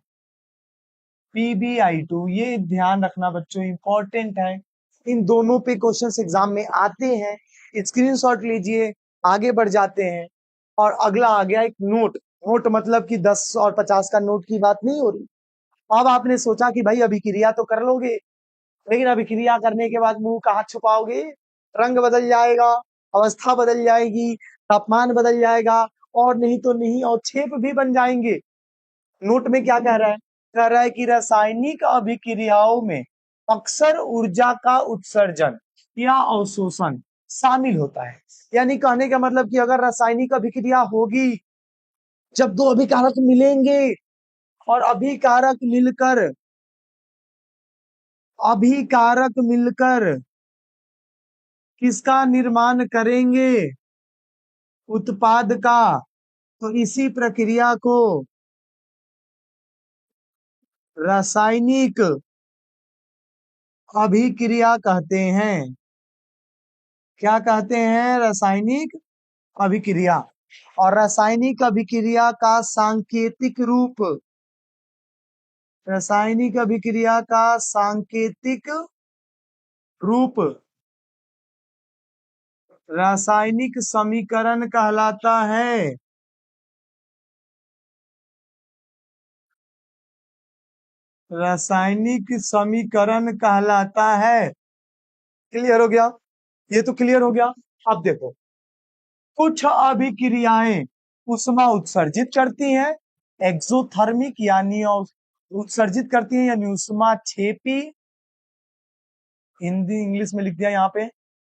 PbI2। ये ध्यान रखना बच्चों, इंपॉर्टेंट है। इन दोनों पे क्वेश्चंस एग्जाम में आते हैं, स्क्रीनशॉट लीजिए, आगे बढ़ जाते हैं। और अगला आ गया एक नोट। नोट मतलब कि 10 और 50 का नोट की बात नहीं हो रही। अब आपने सोचा कि भाई अभिक्रिया तो कर लोगे, लेकिन अभिक्रिया करने के बाद मुंह कहाँ छुपाओगे? रंग बदल जाएगा, अवस्था बदल जाएगी, तापमान बदल जाएगा, और नहीं तो नहीं अवक्षेप भी बन जाएंगे। नोट में क्या कह रहा है? कह रहा है कि रासायनिक अभिक्रियाओं में अक्सर ऊर्जा का उत्सर्जन या अवशोषण शामिल होता है। यानी कहने का मतलब कि अगर रासायनिक अभिक्रिया होगी, जब दो अभिकारक मिलेंगे और अभिकारक मिलकर किसका निर्माण करेंगे? उत्पाद का। तो इसी प्रक्रिया को रासायनिक अभिक्रिया कहते हैं। क्या कहते हैं? रासायनिक अभिक्रिया। और रासायनिक अभिक्रिया का सांकेतिक रूप, रासायनिक अभिक्रिया का सांकेतिक रूप रासायनिक समीकरण कहलाता है। रासायनिक समीकरण कहलाता है। क्लियर हो गया? ये तो क्लियर हो गया। अब देखो, कुछ अभिक्रियाएं उष्मा उत्सर्जित करती हैं, एक्सोथर्मिक यानी उत्सर्जित करती हैं यानी उष्मा छेपी, हिंदी इंग्लिश में लिख दिया यहाँ पे,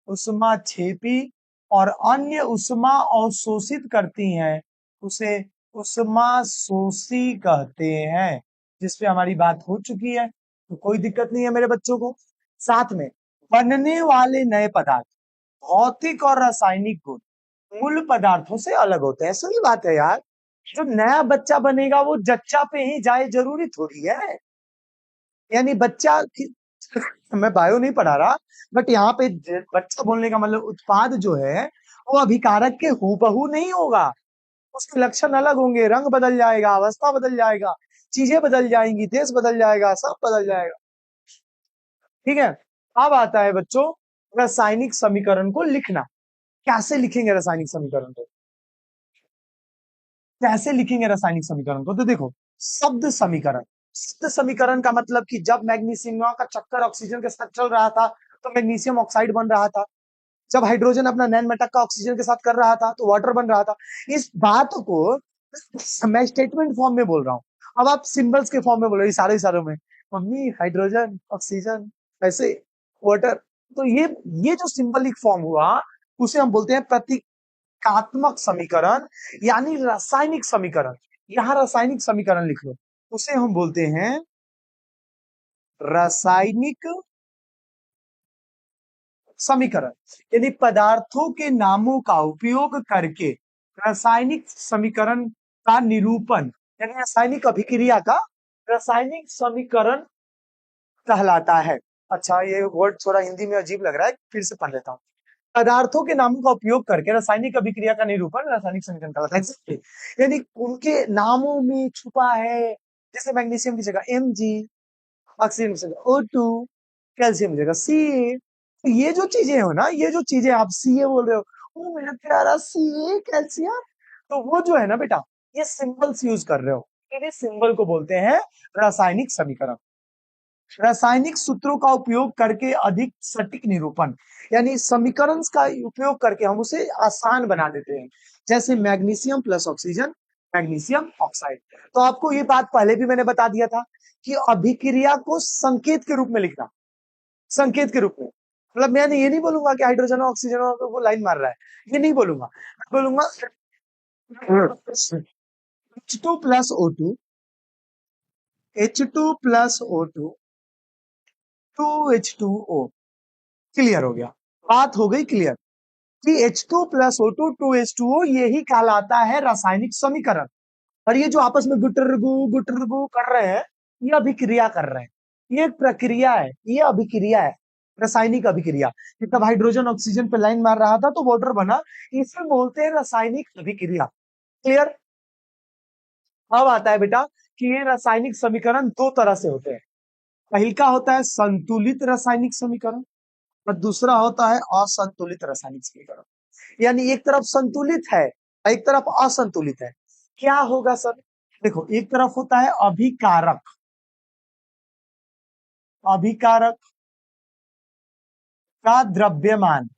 उष्मा छेपी। और अन्य उष्मा अवशोषित करती हैं, उसे उष्मा शोषी कहते हैं। जिसपे हमारी बात हो चुकी है, तो कोई दिक्कत नहीं है मेरे बच्चों को। साथ में बनने वाले नए पदार्थ भौतिक और रासायनिक गुण मूल पदार्थों से अलग होते हैं। सही बात है यार, जो नया बच्चा बनेगा वो जच्चा पे ही जाए जरूरी थोड़ी है। यानी बच्चा मैं बायो नहीं पढ़ा रहा, बट यहाँ पे बच्चा बोलने का मतलब उत्पाद जो है वो अभिकारक के हूबहू नहीं होगा। उसके लक्षण अलग होंगे, रंग बदल जाएगा, अवस्था बदल जाएगा, चीजें बदल जाएंगी, देश बदल जाएगा, सब बदल जाएगा। ठीक है। अब आता है बच्चों रासायनिक समीकरण को लिखना। कैसे लिखेंगे रासायनिक समीकरण को? कैसे लिखेंगे रासायनिक समीकरण को? तो देखो, शब्द समीकरण। शब्द समीकरण का मतलब कि जब मैग्नीशियम का चक्कर ऑक्सीजन के साथ चल रहा था तो मैग्नीशियम ऑक्साइड बन रहा था। जब हाइड्रोजन अपना नैन मेटक का ऑक्सीजन के साथ कर रहा था तो वाटर बन रहा था। इस बात को मैं स्टेटमेंट फॉर्म में बोल रहा हूँ, अब आप सिंबल्स के फॉर्म में बोल रहे हो, इशारों में, मम्मी हाइड्रोजन ऑक्सीजन ऐसे वाटर। तो ये जो सिंबलिक फॉर्म हुआ उसे हम बोलते हैं प्रतीकात्मक समीकरण, यानी रासायनिक समीकरण। यहां रासायनिक समीकरण लिख लो, उसे हम बोलते हैं रासायनिक समीकरण। यानी पदार्थों के नामों का उपयोग करके रासायनिक समीकरण का निरूपण, यानी रासायनिक अभिक्रिया का रासायनिक समीकरण कहलाता है। अच्छा, ये वर्ड थोड़ा हिंदी में अजीब लग रहा है, फिर से पढ़ लेता हूँ। पदार्थों के नामों का उपयोग करके रासायनिक अभिक्रिया का निरूपण रासायनिक समीकरण कहलाता है। Exactly। यानी उनके नामों में छुपा है, जैसे मैग्नीशियम की जगह Mg, ऑक्सीजन की जगह O2, कैल्शियम की जगह Ca। तो ये जो चीजें हो ना, ये जो चीजें आप Ca बोल रहे हो, वो मेरा प्यारा Ca कैल्शियम, तो वो जो है ना बेटा, ये सिंबल्स यूज कर रहे हो, ये सिंबल को बोलते हैं रासायनिक समीकरण। रासायनिक सूत्रों का उपयोग करके अधिक सटीक निरूपण, यानी समीकरण का उपयोग करके हम उसे आसान बना देते हैं। जैसे magnesium plus oxygen, magnesium oxide. तो आपको ये बात पहले भी मैंने बता दिया था कि अभिक्रिया को संकेत के रूप में लिखना। संकेत के रूप में मतलब मैं ये नहीं बोलूंगा कि हाइड्रोजन और ऑक्सीजन और वो लाइन मार रहा है, ये नहीं बोलूंगा। मैं बोलूंगा H2 plus O2, H2 plus O2 2H2O। Clear हो गया, बात हो गई क्लियर कि H2 + O2 2H2O यही कहलाता है रासायनिक समीकरण। और ये जो आपस में गुटरगु कर रहे हैं, ये अभिक्रिया कर रहे हैं। ये एक प्रक्रिया है, ये अभिक्रिया है, रासायनिक अभिक्रिया। जब हाइड्रोजन ऑक्सीजन पे लाइन मार रहा था तो वाटर बना, इसे बोलते हैं रासायनिक अभिक्रिया। क्लियर। अब आता है बेटा कि ये रासायनिक समीकरण दो तरह से होते हैं। पहला होता है संतुलित रासायनिक समीकरण और दूसरा होता है असंतुलित रासायनिक समीकरण। यानी एक तरफ संतुलित है, एक तरफ असंतुलित है। क्या होगा सर? देखो, एक तरफ होता है अभिकारक, अभिकारक का द्रव्यमान।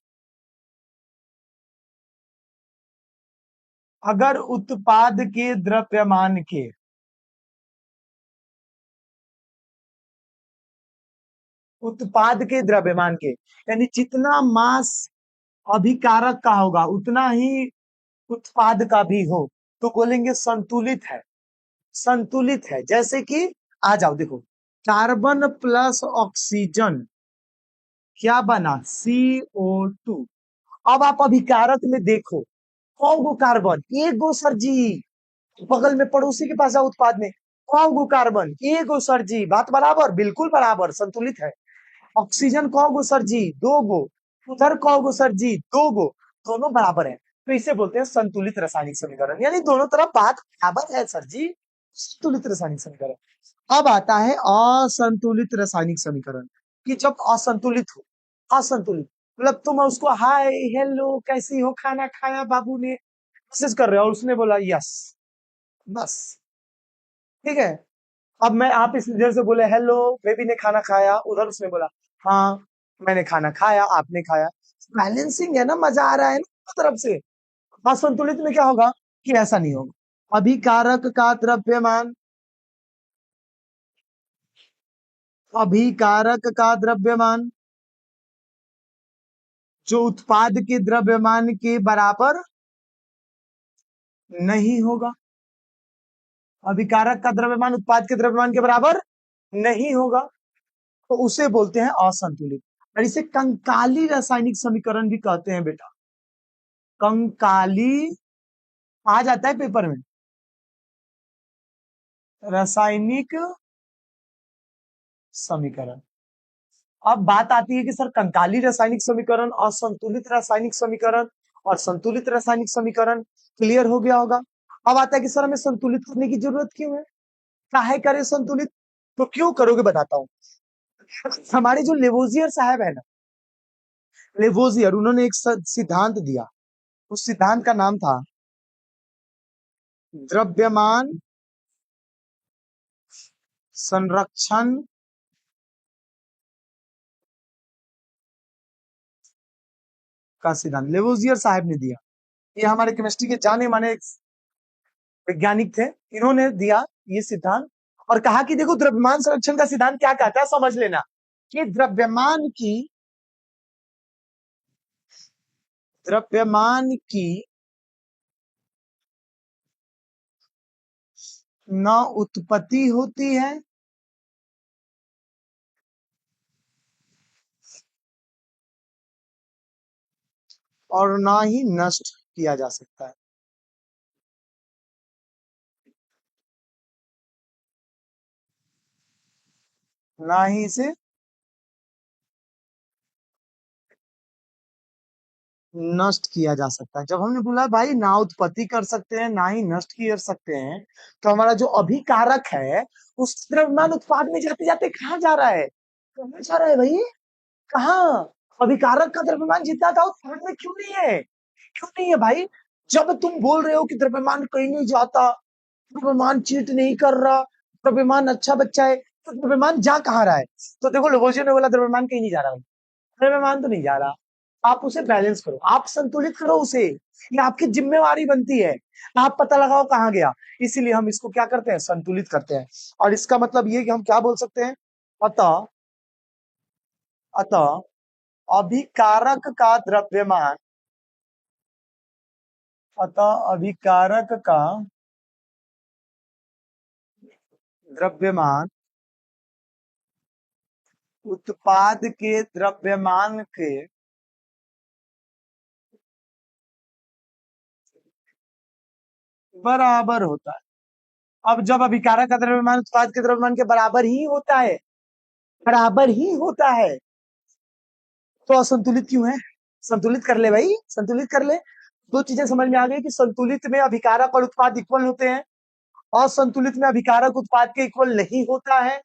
अगर उत्पाद के द्रव्यमान के उत्पाद के द्रव्यमान के यानी जितना मास अभिकारक का होगा उतना ही उत्पाद का भी हो, तो बोलेंगे संतुलित है। संतुलित है, जैसे कि आ जाओ देखो, कार्बन प्लस ऑक्सीजन क्या बना? CO2। अब आप अभिकारक में देखो, कौ गो कार्बन? एक गो सर जी। बगल में पड़ोसी के पास जाओ उत्पाद में, कौ गो कार्बन? एक गो सर जी। बात बराबर, बिल्कुल बराबर, संतुलित है। ऑक्सीजन कौ गो सर जी? दो गो। उधर कौ गो सर जी? दो गो। दोनों बराबर है, तो इसे बोलते हैं संतुलित रासायनिक समीकरण। यानी दोनों तरफ बात बराबर है सर जी, संतुलित रासायनिक समीकरण। अब आता है असंतुलित रासायनिक समीकरण, कि जब असंतुलित हो। असंतुलित मतलब तुम उसको हाय हेलो कैसी हो, खाना खाया बाबू ने, मैसेज कर रहे हो और उसने बोला यस, बस। ठीक है। अब मैं, आप इस इधर से बोले हेलो बेबी ने खाना खाया, उधर उसने बोला हाँ मैंने खाना खाया, आपने खाया। बैलेंसिंग है ना, मजा आ रहा है ना दोनों तरफ से। असंतुलित में क्या होगा कि ऐसा नहीं होगा। अभिकारक का द्रव्यमान, अभिकारक का द्रव्यमान जो उत्पाद के द्रव्यमान के बराबर नहीं होगा। अभिकारक का द्रव्यमान उत्पाद के द्रव्यमान के बराबर नहीं होगा, तो उसे बोलते हैं असंतुलित। और इसे कंकाली रासायनिक समीकरण भी कहते हैं बेटा। कंकाली आ जाता है पेपर में, रासायनिक समीकरण। अब बात आती है कि सर कंकाली रासायनिक समीकरण, असंतुलित रासायनिक समीकरण और संतुलित रासायनिक समीकरण क्लियर हो गया होगा। अब आता है कि सर हमें संतुलित करने की जरूरत क्यों है, काहे करे संतुलित? तो क्यों करोगे बताता हूं। हमारे जो लेवोजियर साहब है ना, लेवोजियर, उन्होंने एक सिद्धांत दिया। उस सिद्धांत का नाम था द्रव्यमान संरक्षण का सिद्धांत, लेवोजियर साहब ने दिया। ये हमारे केमिस्ट्री के जाने माने वैज्ञानिक थे। इन्होंने दिया ये सिद्धांत और कहा कि देखो द्रव्यमान संरक्षण का सिद्धांत क्या कहता है, समझ लेना कि द्रव्यमान की न उत्पत्ति होती है और ना ही नष्ट किया जा सकता है। ना ही इसे नष्ट किया जा सकता है। जब हमने बोला भाई ना उत्पत्ति कर सकते हैं ना ही नष्ट कर सकते हैं, तो हमारा जो अभिकारक है उस द्रव्यमान उत्पाद में जाते जाते कहाँ जा रहा है? कहाँ जा रहा है भाई? कहाँ? अभिकारक का द्रव्यमान जितना था उत्पाद में क्यों नहीं है? क्यों नहीं है भाई? जब तुम बोल रहे हो कि द्रव्यमान कहीं नहीं जाता, द्रव्यमान चीट नहीं कर रहा, द्रव्यमान अच्छा बच्चा है, तो द्रव्यमान जा कहाँ रहा है? तो देखो लोगों ने बोला द्रव्यमान कहीं नहीं जा रहा भाई, द्रव्यमान तो नहीं जा रहा। आप उसे बैलेंस करो, आप संतुलित करो उसे, ये आपकी जिम्मेवारी बनती है। आप पता लगाओ कहाँ गया। इसीलिए हम इसको क्या करते हैं, संतुलित करते हैं। और इसका मतलब ये कि हम क्या बोल सकते हैं, अतः अतः अभिकारक का द्रव्यमान, अतः अभिकारक का द्रव्यमान उत्पाद के द्रव्यमान के बराबर होता है। अब जब अभिकारक का द्रव्यमान उत्पाद के द्रव्यमान के बराबर ही होता है, बराबर ही होता है, तो असंतुलित क्यों है? संतुलित कर ले भाई, संतुलित कर ले। दो चीजें समझ में आ गई कि संतुलित में अभिकारक और उत्पाद इक्वल होते हैं, असंतुलित में अभिकारक उत्पाद के इक्वल नहीं होता है।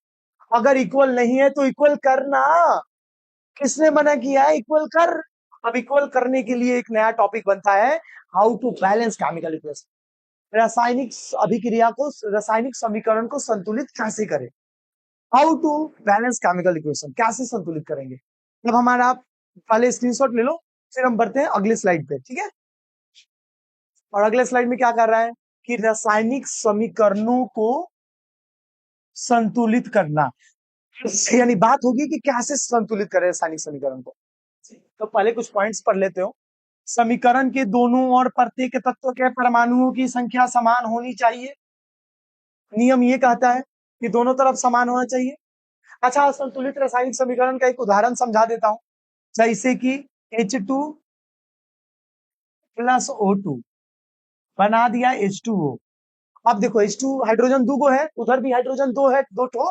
अगर इक्वल नहीं है तो इक्वल करना, किसने मना किया है? इक्वल कर। अब इक्वल करने के लिए एक नया टॉपिक बनता है, how to balance chemical equation. रासायनिक अभिक्रिया को, रासायनिक समीकरण को संतुलित कैसे करें? How to balance chemical equation, कैसे संतुलित करेंगे? अब हमारा पहले स्क्रीनशॉट ले लो, फिर हम बढ़ते हैं अगले स्लाइड पे, ठीक है? और अगले स्लाइड में क्या कर रहा है कि रासायनिक समीकरणों को संतुलित करना, यानी बात होगी कि कैसे संतुलित करें रासायनिक समीकरण को। तो पहले कुछ पॉइंट्स पढ़ लेते हो। समीकरण के दोनों और प्रत्येक तत्व के परमाणुओं की संख्या समान होनी चाहिए। नियम ये कहता है कि दोनों तरफ समान होना चाहिए। अच्छा, संतुलित रासायनिक समीकरण का एक उदाहरण समझा देता हूं, जैसे कि H2 प्लस O2 बना दिया H2O। अब देखो H2 हाइड्रोजन दो गो है, उधर भी हाइड्रोजन दो है, दो ठो,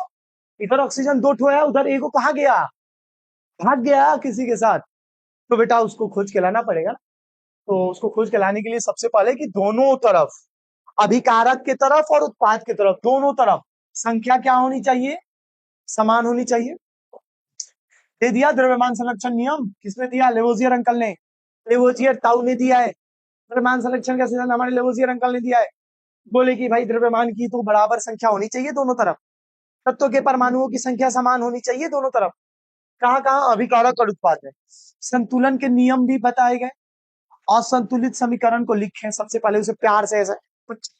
इधर ऑक्सीजन दो ठो है, उधर एगो कहा गया, भाग गया किसी के साथ। तो बेटा उसको खोज के लाना पड़ेगा ना। तो उसको खोज के लाने के लिए सबसे पहले कि दोनों तरफ, अभिकारक के तरफ और उत्पाद के तरफ, दोनों तरफ संख्या क्या होनी चाहिए? समान होनी चाहिए। दे दिया द्रव्यमान संरक्षण नियम, किसने दिया? लेवोजियर अंकल ने, लेवोजियर ताऊ ने दिया है। द्रव्यमान संरक्षण का सिद्धांत हमारे लेवोजियर अंकल ने दिया है। बोले कि भाई द्रव्यमान की तो बराबर संख्या होनी चाहिए दोनों तरफ, तत्वों के परमाणुओं की संख्या समान होनी चाहिए दोनों तरफ। कहाँ कहाँ? अभिकारक और उत्पाद में। संतुलन के नियम भी बताए गए। असंतुलित समीकरण को लिखें, सबसे पहले उसे प्यार से ऐसा कुछ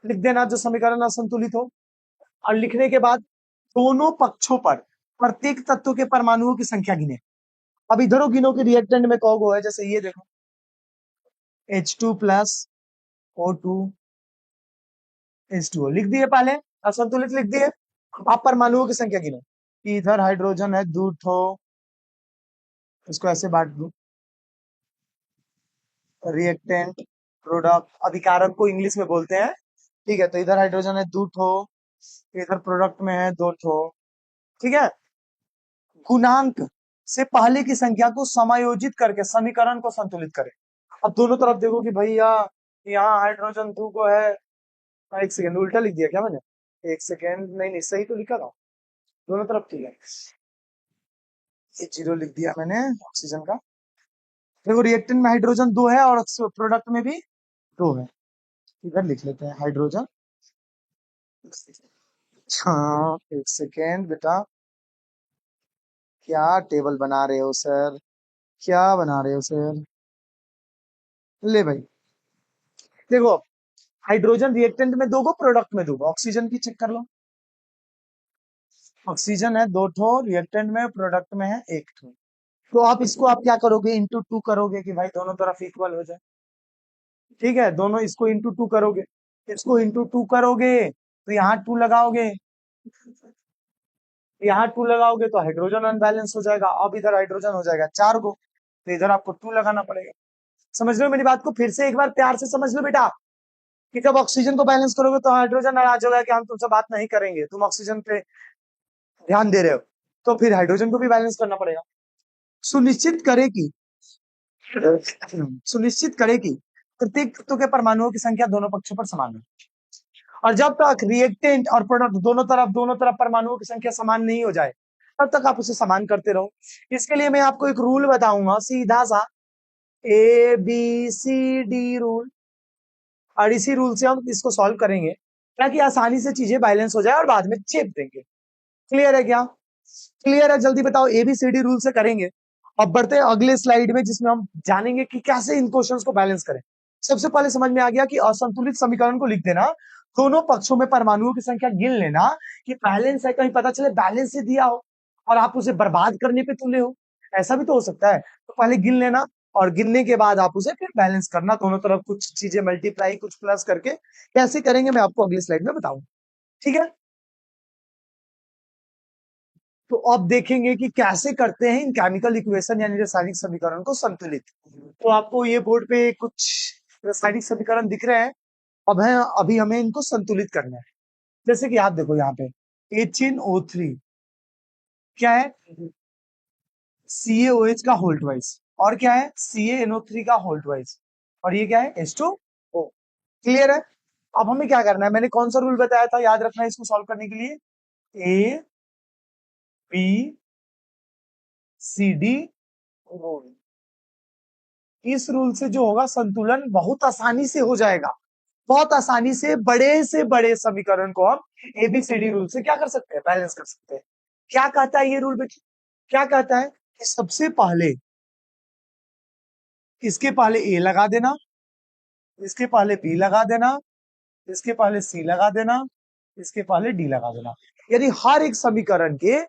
लिख देना जो समीकरण असंतुलित हो, और लिखने के बाद दोनों पक्षों पर प्रत्येक तत्व के परमाणुओं की संख्या गिने। अब इधरों गिनो कि रिएक्टेंट में कौन है, जैसे ये देखो H2 प्लस O2 H2O लिख दिए पहले, असंतुलित लिख दिए। आप परमाणुओं की संख्या गिनो कि इधर हाइड्रोजन है दो ठो, इसको ऐसे बांट दो, रिएक्टेंट प्रोडक्ट अभिकारक को इंग्लिश में बोलते हैं, ठीक है? तो इधर हाइड्रोजन है दो ठो, इधर प्रोडक्ट में है दो ठो, ठीक है? गुणांक से पहले की संख्या को समायोजित करके समीकरण को संतुलित करें। अब दोनों तरफ देखो कि भैया यहाँ हाइड्रोजन दो को है, एक सेकेंड उल्टा लिख दिया क्या मैंने? एक सेकेंड, नहीं नहीं सही तो लिखा था दोनों तरफ, ठीक है? ये जीरो लिख दिया मैंने ऑक्सीजन का। देखो रिएक्टेंट में हाइड्रोजन दो है और प्रोडक्ट में भी दो है, इधर लिख लेते हैं हाइड्रोजन। हाँ एक सेकेंड बेटा, क्या टेबल बना रहे हो सर, क्या बना रहे हो सर? ले भाई देखो, हाइड्रोजन रिएक्टेंट में दो गो, प्रोडक्ट में दो गो। ऑक्सीजन की चेक कर लो, ऑक्सीजन है दो ठो, रिएक्टेंट में, प्रोडक्ट में है एक ठो। तो आप इसको आप क्या करोगे? इंटू टू करोगे कि भाई दोनों तरफ इक्वल हो जाए, ठीक है? दोनों इसको इंटू टू करोगे, इसको इंटू टू करोगे तो यहाँ टू लगाओगे, यहाँ टू लगाओगे तो हाइड्रोजन अनबैलेंस हो जाएगा। अब इधर हाइड्रोजन हो जाएगा चार गो, तो इधर आपको टू लगाना पड़ेगा। समझ लो मेरी बात को? फिर से एक बार प्यार से समझ लो बेटा, कि जब ऑक्सीजन को बैलेंस करोगे तो हाइड्रोजन नाराज होगा कि हम तुमसे बात नहीं करेंगे, तुम ऑक्सीजन पे ध्यान दे रहे हो, तो फिर हाइड्रोजन को भी बैलेंस करना पड़ेगा। सुनिश्चित करे कि, सुनिश्चित करे कि प्रत्येक तत्व के परमाणुओं की संख्या दोनों पक्षों पर समान है। और जब तक रिएक्टेंट और प्रोडक्ट दोनों तरफ परमाणुओं की संख्या समान नहीं हो जाए, तब तक आप उसे समान करते रहो। इसके लिए मैं आपको एक रूल बताऊंगा सीधा सा, ABCD रूल, और इसी रूल से हम इसको सॉल्व करेंगे ताकि आसानी से चीजें बैलेंस हो जाए और बाद में चेप देंगे। क्लियर है क्या? क्लियर है? जल्दी बताओ, ABCD रूल से करेंगे। अब बढ़ते हैं अगले स्लाइड में, जिसमें हम जानेंगे कि कैसे इन क्वेश्चंस को बैलेंस करें। सबसे पहले समझ में आ गया कि असंतुलित समीकरण को लिख देना, दोनों पक्षों में परमाणुओं की संख्या गिन लेना कि बैलेंस है, कहीं पता चले बैलेंस से दिया हो और आप उसे बर्बाद करने पे तुले हो, ऐसा भी तो हो सकता है। तो पहले गिन लेना और गिनने के बाद आप उसे फिर बैलेंस करना, दोनों तरफ कुछ चीजें मल्टीप्लाई कुछ प्लस करके। कैसे करेंगे मैं आपको अगले स्लाइड में बताऊंगा, ठीक है? तो अब देखेंगे कि कैसे करते हैं इन केमिकल इक्वेशन यानी रासायनिक समीकरण को संतुलित। तो आपको ये बोर्ड पे कुछ रासायनिक समीकरण दिख रहे हैं। अब है अभी हमें इनको संतुलित करना है। जैसे कि आप देखो यहाँ पे HNO3 क्या है, CaOH का होल ट्वाइस, और क्या है CaNO3 का होल ट्वाइस, और ये क्या है H2O। क्लियर है। अब हमें क्या करना है, मैंने कौन सा रूल बताया था याद रखना है इसको सॉल्व करने के लिए, ABCD रूल। इस रूल से जो होगा संतुलन बहुत आसानी से हो जाएगा। बहुत आसानी से बड़े समीकरण को हम ABCD रूल से क्या कर सकते हैं, बैलेंस कर सकते हैं। क्या कहता है ये रूल बेटा, क्या कहता है कि सबसे पहले इसके पहले A लगा देना, इसके पहले B लगा देना, इसके पहले C लगा देना, इसके पहले D लगा देना। यानी हर एक समीकरण के,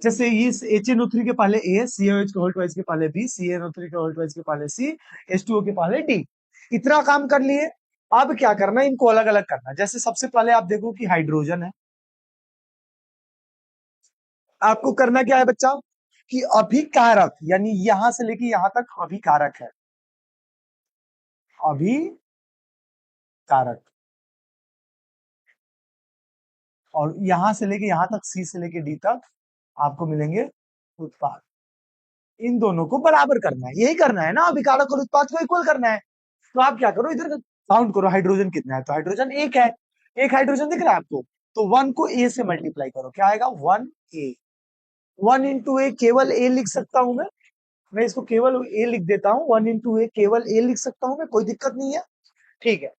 जैसे इस HNO3 के पहले A, CaOH के होल ट्वाइस के पहले B, CaNO3 के होल ट्वाइस के पहले C, H2O के पहले D। इतना काम कर लिए। अब क्या करना है, इनको अलग अलग करना। जैसे सबसे पहले आप देखो कि हाइड्रोजन है, आपको करना क्या है बच्चा कि अभिकारक यानी यहां से लेके यहां तक अभिकारक है, अभिकारक, और यहां से लेके यहां तक C से लेके D तक आपको मिलेंगे उत्पाद। इन दोनों को बराबर करना है, यही करना है ना, अभिकारक और उत्पाद को इक्वल करना है। तो आप क्या करो, इधर काउंट करो हाइड्रोजन कितना है, तो हाइड्रोजन एक है, एक हाइड्रोजन दिख रहा है आपको, तो 1 को A से मल्टीप्लाई करो, क्या आएगा 1A। 1 इंटू ए केवल A लिख सकता हूं मैं इसको केवल A लिख देता हूं, 1 इंटू ए केवल A लिख सकता हूं मैं, कोई दिक्कत नहीं है। ठीक है,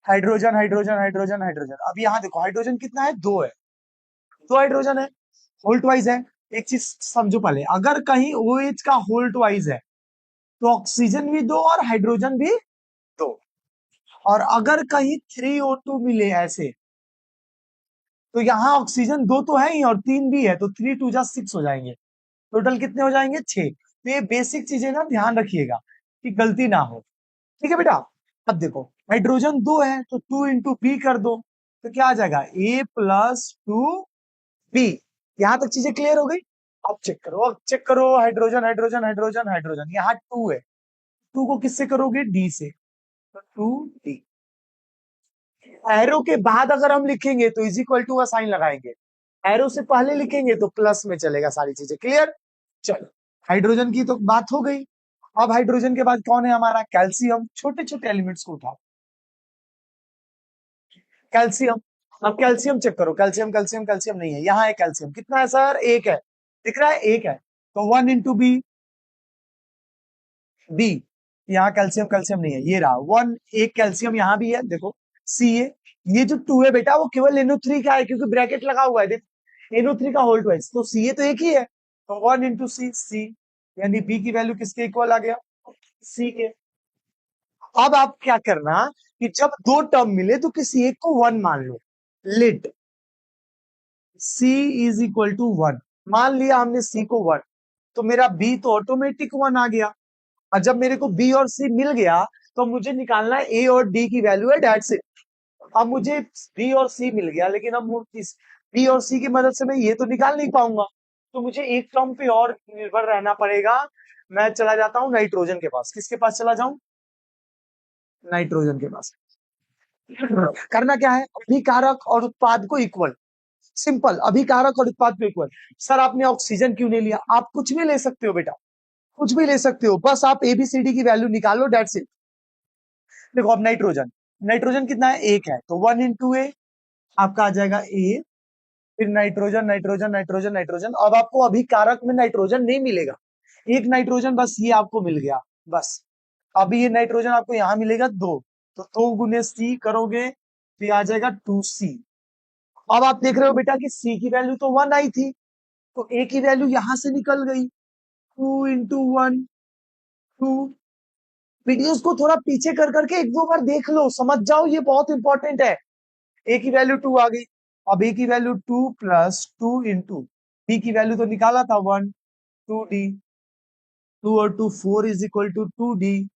हाइड्रोजन हाइड्रोजन हाइड्रोजन हाइड्रोजन। अब यहाँ देखो हाइड्रोजन कितना है, 2 है, 2 हाइड्रोजन है, होल्ट वाइज है। एक चीज समझो पहले, अगर कहीं OH का होल्ट वाइज है तो ऑक्सीजन भी 2 और हाइड्रोजन भी 2, और अगर कहीं 3O2 मिले ऐसे, तो यहाँ ऑक्सीजन 2 तो है ही और 3 भी है, तो 3 2 जा 6 हो जाएंगे, टोटल कितने हो जाएंगे 6। तो ये बेसिक चीजें ना ध्यान रखिएगा कि गलती ना हो। ठीक है बेटा। अब देखो हाइड्रोजन 2 है तो 2 इंटू बी कर दो, तो क्या आ जाएगा A+2B। यहां तक चीजें क्लियर हो गई। अब चेक करो, अब चेक करो, हाइड्रोजन हाइड्रोजन हाइड्रोजन हाइड्रोजन, यहाँ 2 है, 2 को किससे करोगे, D से, तो 2D। एरो के बाद अगर हम लिखेंगे तो इज इक्वल टू का साइन लगाएंगे, एरो से पहले लिखेंगे तो प्लस में चलेगा, सारी चीजें क्लियर। चलो, हाइड्रोजन की तो बात हो गई। अब हाइड्रोजन के बाद कौन है हमारा, कैल्शियम। छोटे छोटे एलिमेंट्स को उठाओ, कैल्शियम। अब कैल्शियम चेक करो, कैल्शियम कैल्शियम कैल्शियम नहीं है, यहाँ है कैल्शियम, कितना है सर, एक है, दिख रहा है एक है, तो 1 इंटू बी, यहाँ कैल्शियम कैल्शियम नहीं है, ये रहा 1, एक कैल्शियम यहाँ भी है देखो, सी है। ये जो 2 है बेटा वो केवल NO3 का है क्योंकि ब्रैकेट लगा हुआ है, देखो NO3 का होल ट्वाइस, तो सी तो एक ही है, तो 1 इंटू सी, यानी बी की वैल्यू किसके इक्वल आ गया, सी के। अब आप क्या करना कि जब दो टर्म मिले तो किसी एक को 1 मान लो, let C is equal to 1, मान लिया हमने C को 1, तो मेरा B तो ऑटोमेटिक 1 आ गया। और जब मेरे को B और C मिल गया तो मुझे निकालना है A और D की वैल्यू है, डेट्स इट। अब मुझे B और C मिल गया, लेकिन अब इस B और C की मदद से मैं ये तो निकाल नहीं पाऊंगा, तो मुझे एक टर्म पे और निर्भर रहना पड़ेगा। मैं चला जाता हूँ नाइट्रोजन के पास, किसके पास चला जाऊं, नाइट्रोजन के पास। करना क्या है, अभिकारक और उत्पाद को इक्वल, सिंपल, अभिकारक और उत्पाद को इक्वल। सर आपने ऑक्सीजन क्यों नहीं लिया, आप कुछ भी ले सकते हो बेटा, कुछ भी ले सकते हो, बस आप ABCD की वैल्यू निकालो, डेट्स इट। देखो अब नाइट्रोजन, नाइट्रोजन कितना है, एक है, तो 1 इंटू ए आपका आ जाएगा A, फिर नाइट्रोजन नाइट्रोजन नाइट्रोजन नाइट्रोजन। अब आपको अभी कारक में नाइट्रोजन नहीं मिलेगा, एक नाइट्रोजन बस ये आपको मिल गया, बस। अभी ये नाइट्रोजन आपको यहाँ मिलेगा 2, तो 2 गुने C करोगे तो ये आ जाएगा 2C। अब आप देख रहे हो बेटा कि C की वैल्यू तो 1 आई थी, तो A की वैल्यू यहां से निकल गई, 2 इंटू 1 2। वीडियोस को थोड़ा पीछे कर करके एक दो बार देख लो, समझ जाओ, ये बहुत इंपॉर्टेंट है। ए की वैल्यू 2 आ गई, अब ए की वैल्यू 2 प्लस 2 इंटू बी की वैल्यू तो निकाला था 1, 2D, 2 और 2 4 इज इक्वल टू 2D,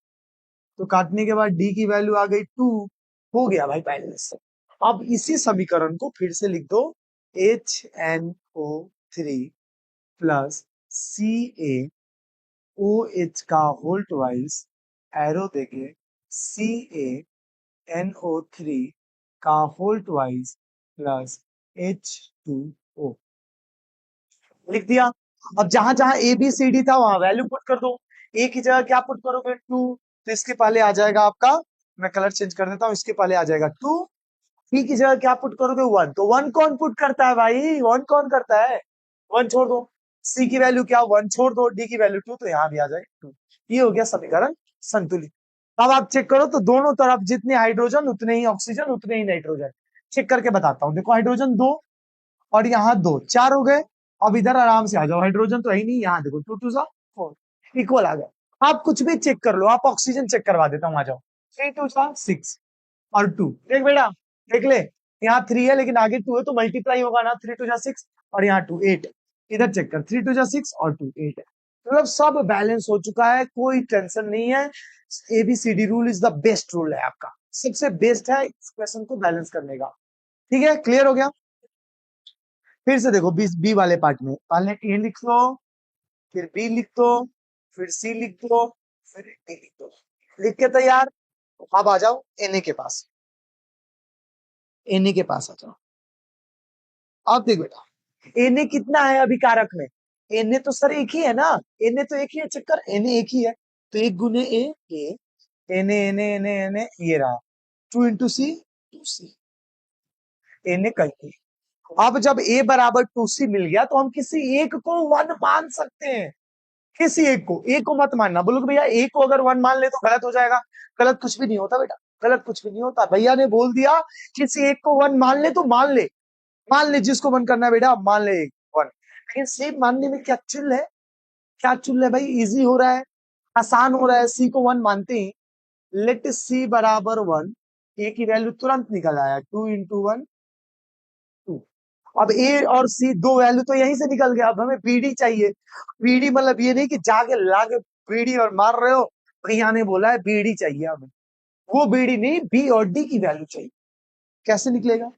तो काटने के बाद डी की वैल्यू आ गई 2, हो गया भाई बैलेंस। अब इसी समीकरण को फिर से लिख दो, HNO3 प्लस CaOH का होल ट्वाइस एरो देके CaNO3 का होल ट्वाइस प्लस H2O लिख दिया। अब जहां जहां ABCD था वहां वैल्यू पुट कर दो। ए की जगह क्या पुट करोगे? 2, तो इसके पहले आ जाएगा आपका, मैं कलर चेंज कर देता हूं, इसके पहले आ जाएगा 2। पी की जगह क्या पुट करोगे? 1, तो 1 कौन पुट करता है भाई? 1 कौन करता है? 1 छोड़ दो। सी की वैल्यू क्या? 1 छोड़ दो। डी की वैल्यू 2, तो यहाँ भी आ जाएगा 2। ये हो गया समीकरण संतुलित। अब आप चेक करो तो दोनों तरफ जितने हाइड्रोजन उतने ही ऑक्सीजन उतने ही नाइट्रोजन। चेक करके बताता हूँ। देखो हाइड्रोजन 2 और यहाँ 2, 4 हो गए। अब इधर आराम से आ जाओ, हाइड्रोजन तो है ही नहीं। यहाँ देखो 2 2 4 इक्वल आ गया। आप कुछ भी चेक कर लो, आप ऑक्सीजन चेक करवा देता हूँ, आ जाओ। 3 2 6 और 2 देख बेटा, देख ले। यहाँ 3 है लेकिन आगे 2 है, तो मल्टीप्लाई होगा ना। 3 2 6 और यहाँ 2 8। इधर चेक कर, 3 2 6 और 2 8 है। मतलब सब बैलेंस हो चुका है, कोई टेंशन नहीं है। ABCD rule is the best rule है आपका, सबसे बेस्ट है इस क्वेश्चन को बैलेंस करने का। ठीक है, क्लियर हो गया। फिर से देखो बी वाले पार्ट में पहले ए लिख लो, फिर बी लिख दो, फिर सी लिख दो, फिर डी लिख दो। लिख के तैयार। अब आ जाओ एनए के पास। एनए के पास आ जाओ। अब देख बेटा, एनए कितना है अभी कारक में? एनए तो सर एक ही है ना। एनए तो एक ही है, चक्कर एनए एक ही है। तो एक गुने ए, एनए एनए एनए एनए ये रहा। 2 इंटू सी, 2C। एनए कहीं। अब जब ए बराबर 2C मिल गया तो हम किसी एक को 1 मान सकते हैं। किसी एक को, एक को मत मानना। बोलो कि भैया एक को अगर 1 मान ले तो गलत हो जाएगा। गलत कुछ भी नहीं होता बेटा, गलत कुछ भी नहीं होता। भैया ने बोल दिया किसी एक को 1 मान ले तो मान ले। मान ले जिसको 1 करना है बेटा, मान ले 1। लेकिन सेम मानने में क्या चुल है? क्या चुल है भाई? इजी हो रहा है, आसान हो रहा है। सी को 1 मानते ही लेट सी बराबर 1। ए की वैल्यू तुरंत निकल आया, 2 इंटू 1 2। अब ए और सी दो वैल्यू तो यहीं से निकल गया। अब हमें बीडी चाहिए। बीडी मतलब ये नहीं कि जाके लाके बीडी और मार रहे हो। भैया ने बोला है बीडी चाहिए हमें, वो बीडी नहीं, बी और डी की वैल्यू चाहिए। कैसे निकलेगा?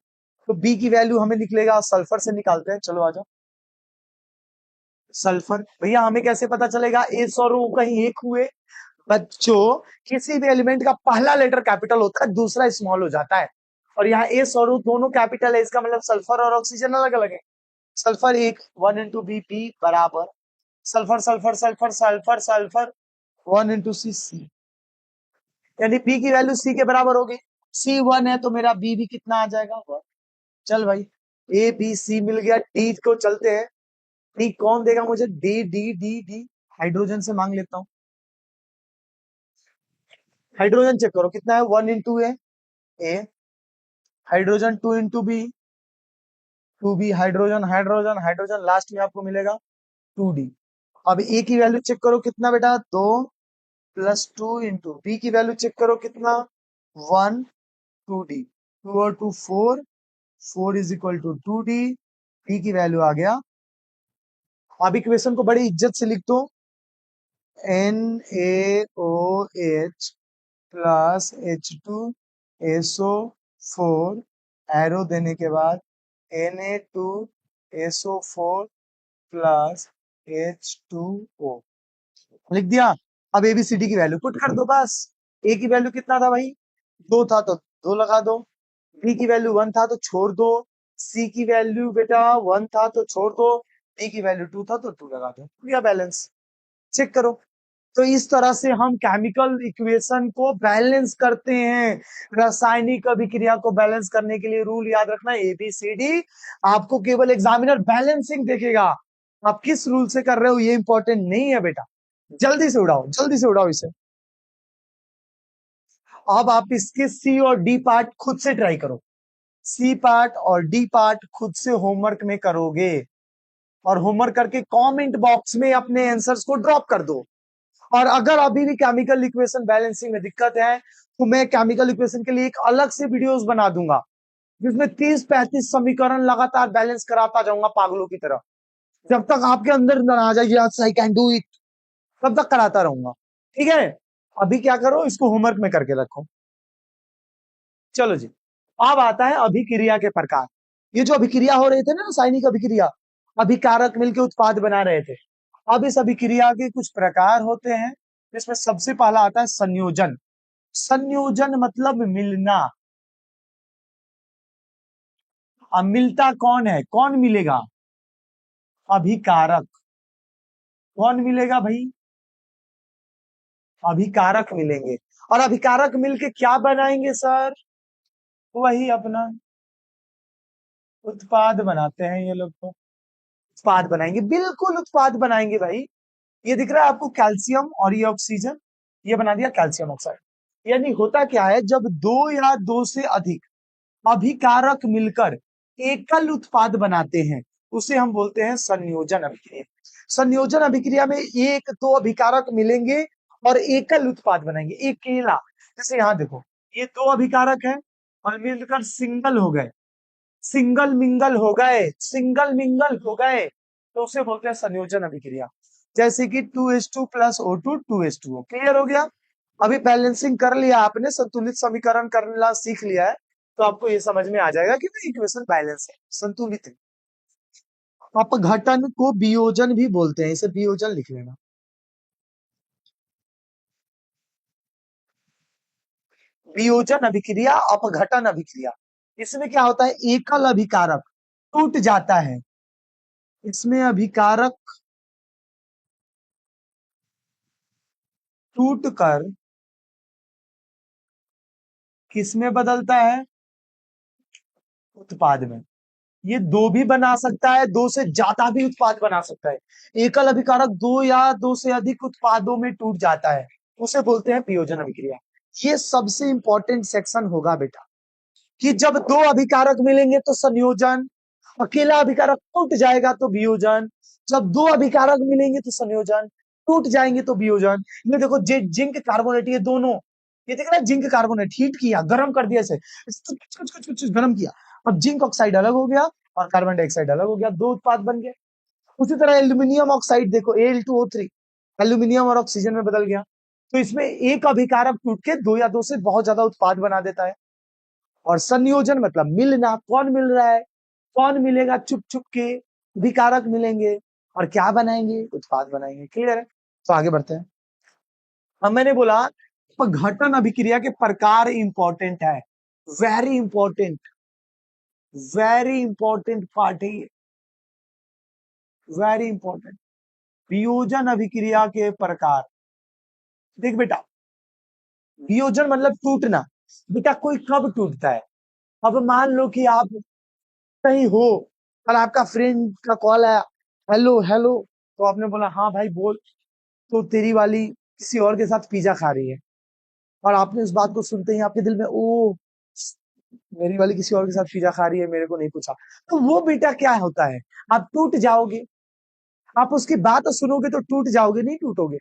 तो बी की वैल्यू हमें निकलेगा सल्फर से, निकालते हैं। चलो आ जाओ। सल्फर भैया हमें कैसे पता चलेगा? एस और ओ कहीं एक हुए? बच्चों, किसी भी एलिमेंट का पहला लेटर कैपिटल होता है, दूसरा स्मॉल हो जाता है। और यहाँ एस और ओ दोनों कैपिटल है, इसका मतलब सल्फर और ऑक्सीजन अलग अलग है। सल्फर एक, 1 इंटू बी बराबर sulphur sulphur sulphur sulphur sulphur 1 into C. यानी बी की वैल्यू सी के बराबर होगी। सी 1 है तो मेरा बी भी कितना आ जाएगा? 1। चल भाई, ए बी सी मिल गया। डी को चलते हैं। डी कौन देगा मुझे? D D D D hydrogen से मांग लेता हूँ। हाइड्रोजन चेक करो कितना है? 1 into A. Hydrogen 2 into B, 2B। Hydrogen hydrogen hydrogen last में आपको मिलेगा 2D। अब ए की वैल्यू चेक करो कितना बेटा? 2 प्लस 2 इंटू बी की वैल्यू चेक करो कितना? 1 2D। 2 और 2 4, 4 is equal to 2D। D की वैल्यू आ गया। अब इक्वेशन को बड़ी इज्जत से लिख दो। NaOH प्लस H2SO4 एरो देने के बाद Na2SO4 प्लस H2O लिख दिया। अब ABCD की वैल्यू पुट कर दो बस। ए की वैल्यू कितना था भाई? 2 था तो 2 लगा दो। बी की वैल्यू 1 था तो छोड़ दो। सी की वैल्यू बेटा 1 था तो छोड़ दो। डी की वैल्यू 2 था तो 2 लगा दो। या बैलेंस चेक करो। तो इस तरह से हम केमिकल इक्वेशन को बैलेंस करते हैं। रासायनिक अभिक्रिया को बैलेंस करने के लिए रूल याद रखना, ABCD। आपको केवल एग्जामिनर बैलेंसिंग देखेगा, आप किस रूल से कर रहे हो ये इंपॉर्टेंट नहीं है बेटा। जल्दी से उड़ाओ, जल्दी से उड़ाओ इसे। अब आप इसके सी और डी पार्ट खुद से ट्राई करो। सी पार्ट और डी पार्ट खुद से होमवर्क में करोगे, और होमवर्क करके कमेंट बॉक्स में अपने आंसर्स को ड्रॉप कर दो। और अगर अभी भी केमिकल इक्वेशन बैलेंसिंग में दिक्कत है तो मैं केमिकल इक्वेशन के लिए एक अलग से वीडियोस बना दूंगा, जिसमें 30-35 समीकरण लगातार बैलेंस कराता जाऊंगा पागलों की तरह। जब तक आपके अंदर न आ जाए yes I can do it, तब तक कराता रहूंगा। ठीक है, अभी क्या करो, इसको होमवर्क में करके रखो। चलो जी, अब आता है अभिक्रिया के प्रकार। ये जो अभिक्रिया हो रही थे ना, रासायनिक अभिक्रिया, अभिकारक मिलकर उत्पाद बना रहे थे। अब इस अभिक्रिया के कुछ प्रकार होते हैं, जिसमें सबसे पहला आता है संयोजन। संयोजन मतलब मिलना। अब मिलता कौन है, कौन मिलेगा? अभिकारक। कौन मिलेगा भाई? अभिकारक मिलेंगे। और अभिकारक मिलके क्या बनाएंगे सर? वही अपना उत्पाद बनाते हैं ये लोग। तो उत्पाद बनाएंगे, बिल्कुल उत्पाद बनाएंगे भाई। ये दिख रहा है आपको कैल्शियम और ये ऑक्सीजन, ये बना दिया कैल्शियम ऑक्साइड। यानी होता क्या है, जब दो या दो से अधिक अभिकारक मिलकर एकल उत्पाद बनाते हैं, उसे हम बोलते हैं संयोजन अभिक्रिया। संयोजन अभिक्रिया में एक दो अभिकारक मिलेंगे और एकल उत्पाद बनाएंगे, अकेला। जैसे यहां देखो, ये दो अभिकारक हैं और मिलकर सिंगल हो गए, सिंगल मिंगल हो गए, सिंगल मिंगल हो गए, तो उसे बोलते हैं संयोजन अभिक्रिया। जैसे कि 2H2 plus O2 2H2O। Clear हो गया? अभी बैलेंसिंग कर लिया आपने, संतुलित समीकरण करना सीख लिया है, तो आपको ये समझ में आ जाएगा कि इक्वेशन बैलेंस है, संतुलित है। अपघटन को वियोजन भी बोलते हैं, इसे वियोजन लिख लेना। वियोजन अभिक्रिया, अपघटन अभिक्रिया। इसमें क्या होता है, एकल अभिकारक टूट जाता है। इसमें अभिकारक टूट कर किसमें बदलता है? उत्पाद में। ये दो भी बना सकता है, दो से ज्यादा भी उत्पाद बना सकता है। एकल अभिकारक दो या दो से अधिक उत्पादों में टूट जाता है, उसे बोलते हैं वियोजन अभिक्रिया। ये सबसे इंपॉर्टेंट सेक्शन होगा बेटा, कि जब दो अभिकारक मिलेंगे तो संयोजन, अकेला अभिकारक टूट जाएगा तो वियोजन, जब दो अभिकारक मिलेंगे तो संयोजन, टूट जाएंगे तो वियोजन। ये देखो, जिंक कार्बोनेट, ये दोनों, ये देख रहा है, जिंक कार्बोनेट हीट किया, गर्म कर दिया, इसे गर्म किया, अब जिंक ऑक्साइड अलग हो गया और कार्बन डाइऑक्साइड अलग हो गया, दो उत्पाद बन गए। उसी तरह एल्यूमिनियम ऑक्साइड देखो, Al2O3, एल्यूमिनियम और ऑक्सीजन में बदल गया। तो इसमें एक अभिकारक टूट के दो या दो से बहुत ज्यादा उत्पाद बना देता है। और संयोजन मतलब मिलना, कौन मिल रहा है, कौन मिलेगा चुप चुप के? विकारक मिलेंगे और क्या बनाएंगे? उत्पाद बनाएंगे। क्लियर है? तो आगे बढ़ते हैं। अब मैंने बोला घटन अभिक्रिया के प्रकार इंपॉर्टेंट है, very important, very important part है, वेरी इंपॉर्टेंट। वियोजन अभिक्रिया के प्रकार। देख बेटा, वियोजन मतलब टूटना। बेटा कोई कब टूटता है? अब मान लो कि आप कहीं हो और आपका फ्रेंड का कॉल आया, हेलो हेलो, तो आपने बोला हाँ भाई बोल, तो तेरी वाली किसी और के साथ पिज्जा खा रही है, और आपने उस बात को सुनते ही आपके दिल में, ओ मेरी वाली किसी और के साथ पिज्जा खा रही है, मेरे को नहीं पूछा, तो वो बेटा क्या होता है, आप टूट जाओगे। आप उसकी बात सुनोगे तो टूट जाओगे, नहीं टूटोगे?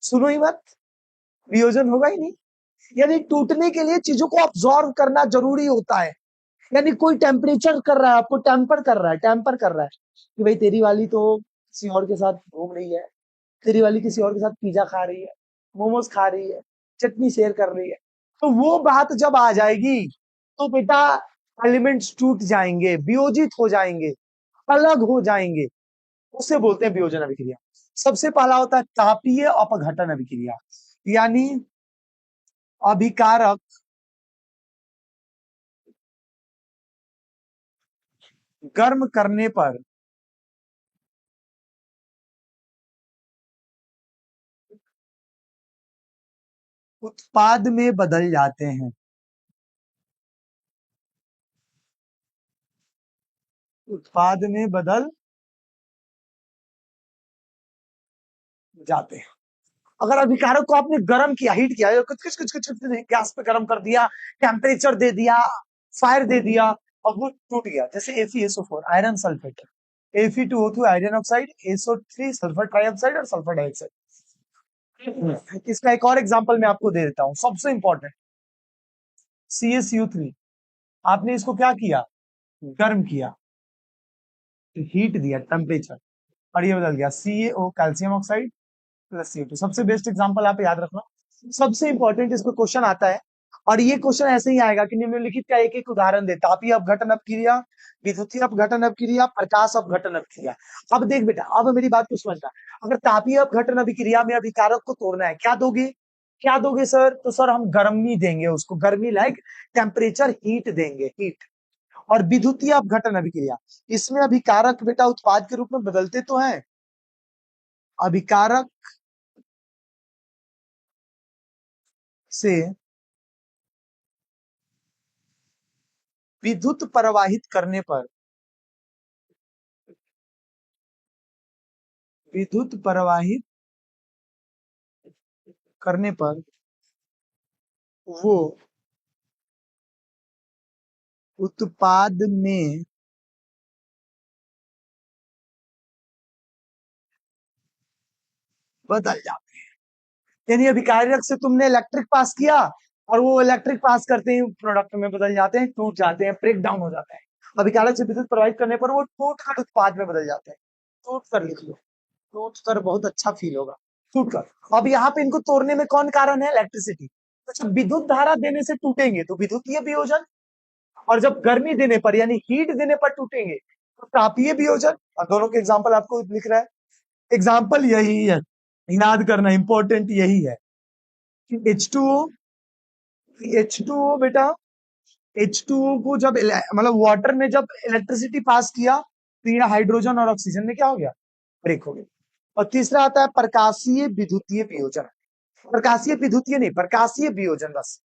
सुनो ही मत, वियोजन होगा ही नहीं। यानी टूटने के लिए चीजों को ऑब्जॉर्व करना जरूरी होता है। यानी कोई टेम्परेचर कर रहा है, आपको टेम्पर कर रहा है, टेम्पर कर रहा है कि भाई तेरी वाली तो किसी और के साथ घूम रही है, तेरी वाली किसी और के साथ पिज्जा खा रही है, मोमोज खा रही है, चटनी शेयर कर रही है। तो वो बात जब आ जाएगी तो बेटा एलिमेंट्स टूट जाएंगे, वियोजित हो जाएंगे, अलग हो जाएंगे, उसे बोलते हैं वियोजन अभिक्रिया। सबसे पहला होता है तापीय अपघटन अभिक्रिया। यानी अभिकारक गर्म करने पर उत्पाद में बदल जाते हैं, उत्पाद में बदल जाते हैं। अगर अभिकारक को आपने गर्म किया, हीट किया, कुछ कुछ कुछ कुछ गैस पे गर्म कर दिया, टेम्परेचर दे दिया, फायर दे दिया, और वो टूट गया, जैसे FeSO4 iron sulphate, Fe2O2 iron oxide, SO3 sulphur trioxide और सल्फर डाइऑक्साइड। इसका एक और एग्जांपल मैं आपको दे देता हूं, सबसे इंपॉर्टेंट, CaCO3। आपने इसको क्या किया, गर्म किया, हीट दिया, टेम्परेचर, और ये बदल गया CaO calcium oxide plus CO2। सबसे बेस्ट एग्जांपल आप याद रखना। सबसे इंपॉर्टेंट, इस पर क्वेश्चन आता है, और ये क्वेश्चन ऐसे ही आएगा कि निम्नलिखित का एक एक उदाहरण दे। तापीय अपघटन अपक्रिया, विद्युतीय अपघटन अपक्रिया, प्रकाश अपघटन अपक्रिया। अब देख बेटा, अब मेरी बात को समझना। अगर तापीय अपघटन अभिक्रिया में अभिकारक को तोड़ना है, क्या दोगे? क्या दोगे सर? तो सर हम गर्मी देंगे उसको, गर्मी लाइक टेम्परेचर, हीट देंगे, हीट। और विद्युतीय अपघटन अभिक्रिया, इसमें अभिकारक बेटा उत्पाद के रूप में बदलते तो हैं। अभिकारक से विद्युत प्रवाहित करने पर, विद्युत प्रवाहित करने पर वो उत्पाद में बदल जाते हैं। यानी अभिकारक से तुमने इलेक्ट्रिक पास किया और वो इलेक्ट्रिक पास करते ही प्रोडक्ट में बदल जाते हैं, टूट जाते हैं, ब्रेक डाउन हो जाता है। अभिकारक से विद्युत प्रवाहित करने पर वो टूट कर उत्पाद में बदल जाते हैं। टूट कर लिख लो, टूट कर बहुत अच्छा फील होगा, टूट कर। अब यहाँ पे इनको तोड़ने में कौन कारण है? इलेक्ट्रिसिटी। तो जब विद्युत धारा देने से टूटेंगे तो विद्युतीय वियोजन, और जब गर्मी देने पर यानी हीट देने पर टूटेंगे तो तापीय वियोजन। और दोनों के एग्जाम्पल आपको लिख रहा है, एग्जाम्पल यही है, याद करना इंपॉर्टेंट यही है कि H2O, H2O बेटा, H2O को जब मतलब वाटर में जब इलेक्ट्रिसिटी पास किया तो ये हाइड्रोजन और ऑक्सीजन में क्या हो गया? ब्रेक हो गया। और तीसरा आता है प्रकाशीय विद्युतीय वियोजन। प्रकाशीय विद्युतीय नहीं, प्रकाशीय वियोजन बस।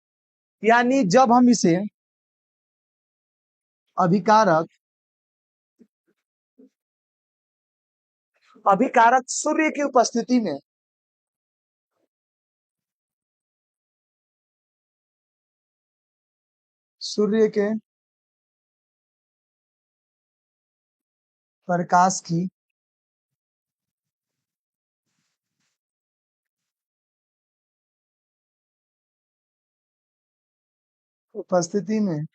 यानी जब हम इसे अभिकारक, अभिकारक सूर्य की उपस्थिति में, सूर्य के प्रकाश की उपस्थिति में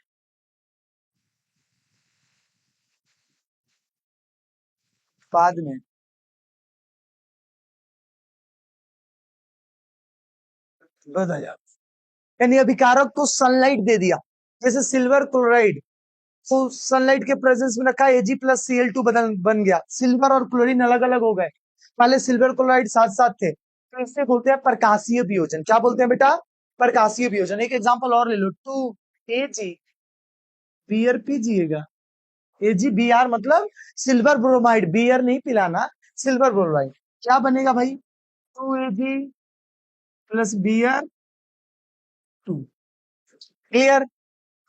बाद में बदल जाता, यानी अभिकारक को सनलाइट दे दिया, जैसे सिल्वर क्लोराइड, तो सनलाइट के प्रेजेंस में रखा Ag+Cl2 बन गया, सिल्वर और क्लोरीन अलग अलग हो गए। पहले सिल्वर क्लोराइड साथ साथ थे, तो इसे बोलते हैं प्रकाशीय वियोजन। क्या बोलते हैं बेटा? प्रकाशीय वियोजन। एक एग्जांपल और ले लो, 2Ag, बियर पीजिएगा, AgBr मतलब सिल्वर ब्रोमाइड, बियर नहीं पिलाना, सिल्वर ब्रोमाइड। क्या बनेगा भाई? 2Ag+Br2। क्लियर?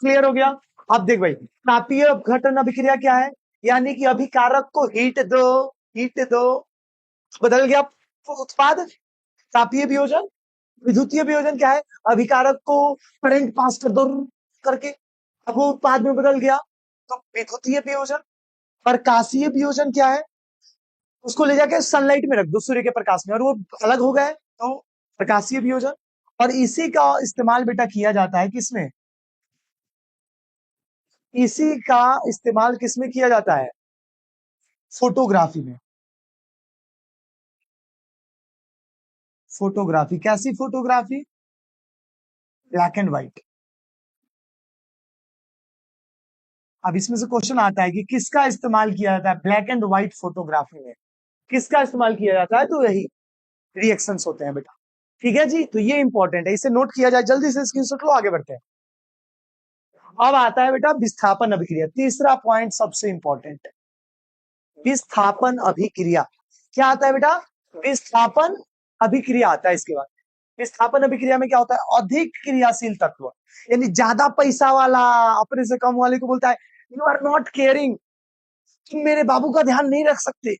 क्लियर हो गया? अब देख भाई, तापीय अपघटन अभिक्रिया क्या है? यानी कि अभिकारक को हीट दो, हीट दो, बदल गया उत्पाद। तापीय वियोजन। विद्युतीय वियोजन क्या है? अभिकारक को करंट पास कर दो करके, अब वो उत्पाद में बदल गया, तो विद्युतीय वियोजन। प्रकाशीय वियोजन क्या है? उसको ले जाके सनलाइट में रख दो, सूर्य के प्रकाश में, और वो अलग हो गए, तो प्रकाशीय वियोजन। और इसी का इस्तेमाल बेटा किया जाता है किसमें? इसी का इस्तेमाल किसमें किया जाता है? फोटोग्राफी में। फोटोग्राफी कैसी फोटोग्राफी? Black and white. अब इसमें से क्वेश्चन आता है कि किसका इस्तेमाल किया जाता है ब्लैक एंड व्हाइट फोटोग्राफी में? किसका इस्तेमाल किया जाता है? तो यही रिएक्शंस होते हैं बेटा। ठीक है जी, तो ये इंपॉर्टेंट है, इसे नोट किया जाए, जल्दी से स्क्रीनशॉट लो, आगे बढ़ते हैं। अब आता है बेटा विस्थापन अभिक्रिया, तीसरा पॉइंट सबसे इंपॉर्टेंट है, विस्थापन अभिक्रिया। क्या आता है बेटा? विस्थापन अभिक्रिया आता है इसके बाद। विस्थापन अभिक्रिया में क्या होता है? अधिक क्रियाशील तत्व, यानी ज्यादा पैसा वाला अपने से कम वाले को बोलता है यू आर नॉट केयरिंग, तुम मेरे बाबू का ध्यान नहीं रख सकते,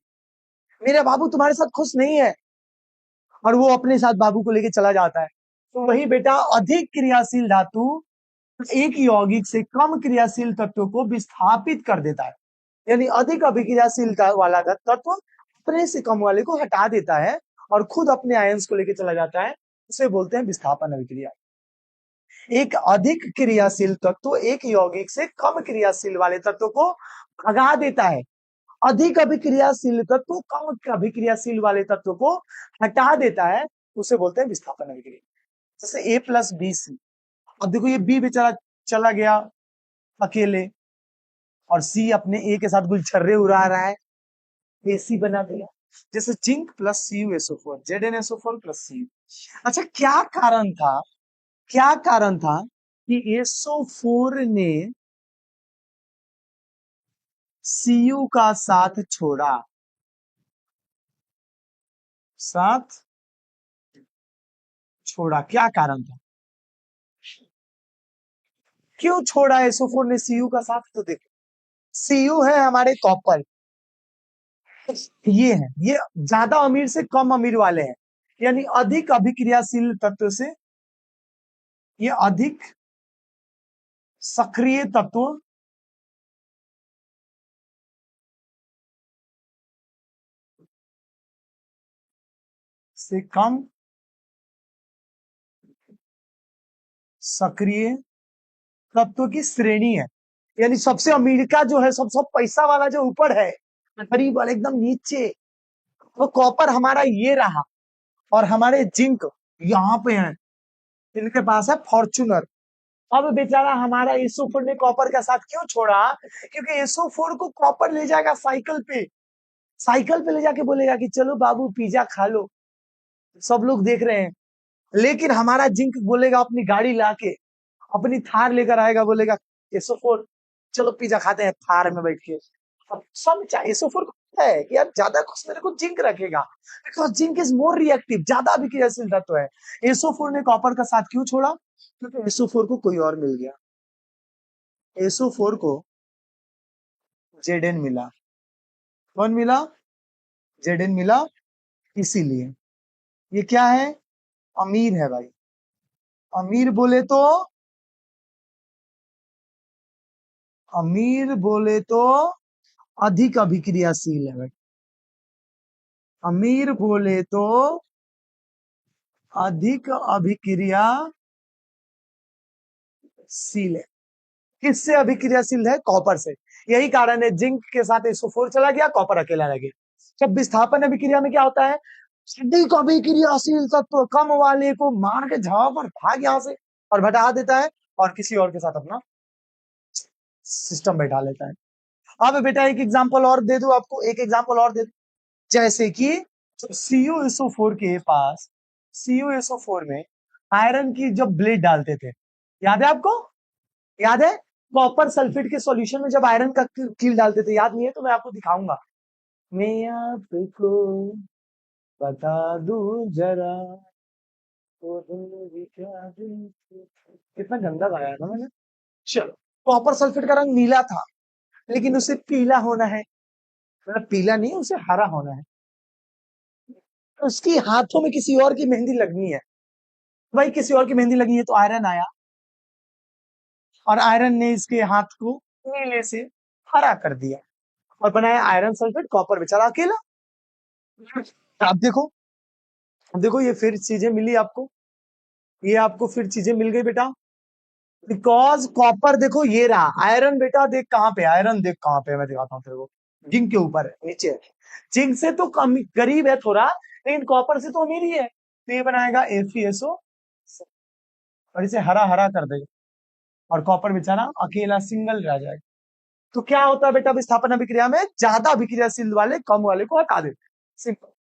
मेरा बाबू तुम्हारे साथ खुश नहीं है, और वो अपने साथ बाबू को लेके चला जाता है। तो वही बेटा, अधिक क्रियाशील धातु एक यौगिक से कम क्रियाशील तत्व को विस्थापित कर देता है, यानी अधिक अभिक्रियाशीलता वाला तत्व अपने से कम वाले को हटा देता है और खुद अपने आयंस को लेकर चला जाता है, उसे बोलते हैं विस्थापन अभिक्रिया। एक अधिक क्रियाशील तत्व एक यौगिक से कम क्रियाशील वाले तत्व को भगा देता है, अधिक अभिक्रियाशील तत्व कम अभिक्रियाशील वाले तत्व को हटा देता है, उसे बोलते हैं विस्थापन अभिक्रिया। जैसे A+BC, अब देखो ये बी बेचारा चला गया अकेले, और सी अपने ए के साथ गुलछर्रे उड़ा रहा है, एसी बना दिया। जैसे zinc plus CuSO4, ZnSO4 plus Cu। अच्छा क्या कारण था, क्या कारण था कि SO4 ने Cu का साथ छोड़ा, साथ छोड़ा, क्या कारण था, क्यों छोड़ा SO4 ने Cu का साथ? तो देखो Cu है हमारे कॉपर, ये है, ये ज्यादा अमीर से कम अमीर वाले हैं, यानी अधिक अभिक्रियाशील तत्व से ये अधिक सक्रिय तत्व से कम सक्रिय तत्व की श्रेणी है। यानी सबसे अमीर का जो है, सब सब पैसा वाला जो ऊपर है, गरीब वाला एकदम नीचे, वो कॉपर हमारा ये रहा, और हमारे जिंक यहाँ पे हैं, इनके पास है फॉर्चूनर। अब बेचारा हमारा SO4 ने कॉपर का साथ क्यों छोड़ा? क्योंकि SO4 को कॉपर ले जाएगा साइकिल पे, साइकिल पे ले जाके बोलेगा कि चलो बाबू पिज्जा खा लो, सब लोग देख रहे हैं। लेकिन हमारा जिंक बोलेगा अपनी गाड़ी लाके, अपनी थार लेकर आएगा, बोलेगा SO4 चलो पिज्जा खाते हैं थार में बैठ के। अब सब SO4 को पता है कि यार ज्यादा कुछ मेरे को जिंक रखेगा, because zinc is more reactive, ज्यादा अभिक्रियाशील तत्व है। SO4 ने कॉपर का साथ क्यों छोड़ा? क्योंकि SO4 को कोई और मिल गया, SO4 को Zn मिला। कौन मिला? Zn मिला। इसीलिए ये क्या है, अमीर है भाई। अमीर बोले तो, अमीर बोले तो अधिक अभिक्रियाशील है भाई। अमीर बोले तो अधिक अभिक्रियाशील है। किससे अभिक्रियाशील है? कॉपर से। यही कारण है जिंक के साथ SO4 चला गया, कॉपर अकेला रह गया। जब विस्थापन अभिक्रिया में क्या होता है, अधिक अभिक्रियाशील तत्व कम वाले को मार के झाव पर भाग यहां से और भटा देता है, और किसी और के साथ अपना सिस्टम बैठा लेता है। अब बेटा एक एग्जांपल और दे दूं आपको, एक एग्जांपल और दे दूं। जैसे कि CuSO4 के पास, CuSO4 में आयरन की जब ब्लेड डालते थे, याद है आपको? याद है? कॉपर सल्फेट के सॉल्यूशन में जब आयरन का कील डालते थे, याद नहीं है तो मैं आपको दिखाऊंगा। मैं आपको बता दूं जरा, तो कितना गंदा गाया था मैंने। चलो, कॉपर सल्फेट का रंग नीला था, लेकिन उसे पीला होना है, मतलब पीला नहीं, उसे हरा होना है। उसकी हाथों में किसी और की मेहंदी लगनी है, भाई किसी और की मेहंदी लगी है, तो आयरन आया, और आयरन ने इसके हाथ को नीले से हरा कर दिया, और बनाया आयरन सल्फेट, कॉपर बेचारा अकेला। आप देखो, देखो ये फिर चीजें मिली आपको, ये आपको फिर चीजें मिल गई बेटा। बिकॉज कॉपर देखो ये रहा, आयरन बेटा देख कहाँ पे, आयरन देख कहाँ पे, मैं दिखाता हूँ तेरे को। जिंक के ऊपर है, नीचे है। जिंक से तो कम गरीब है थोड़ा, लेकिन कॉपर से तो अमीर ही है, तो ये बनाएगा FeSO, और इसे हरा हरा कर देगा, और कॉपर बेचारा अकेला सिंगल रह जाएगा। तो क्या होता है बेटा विस्थापन अभिक्रिया में, ज्यादा अभिक्रियाशील वाले कम वाले को हटा देते, सिंपल।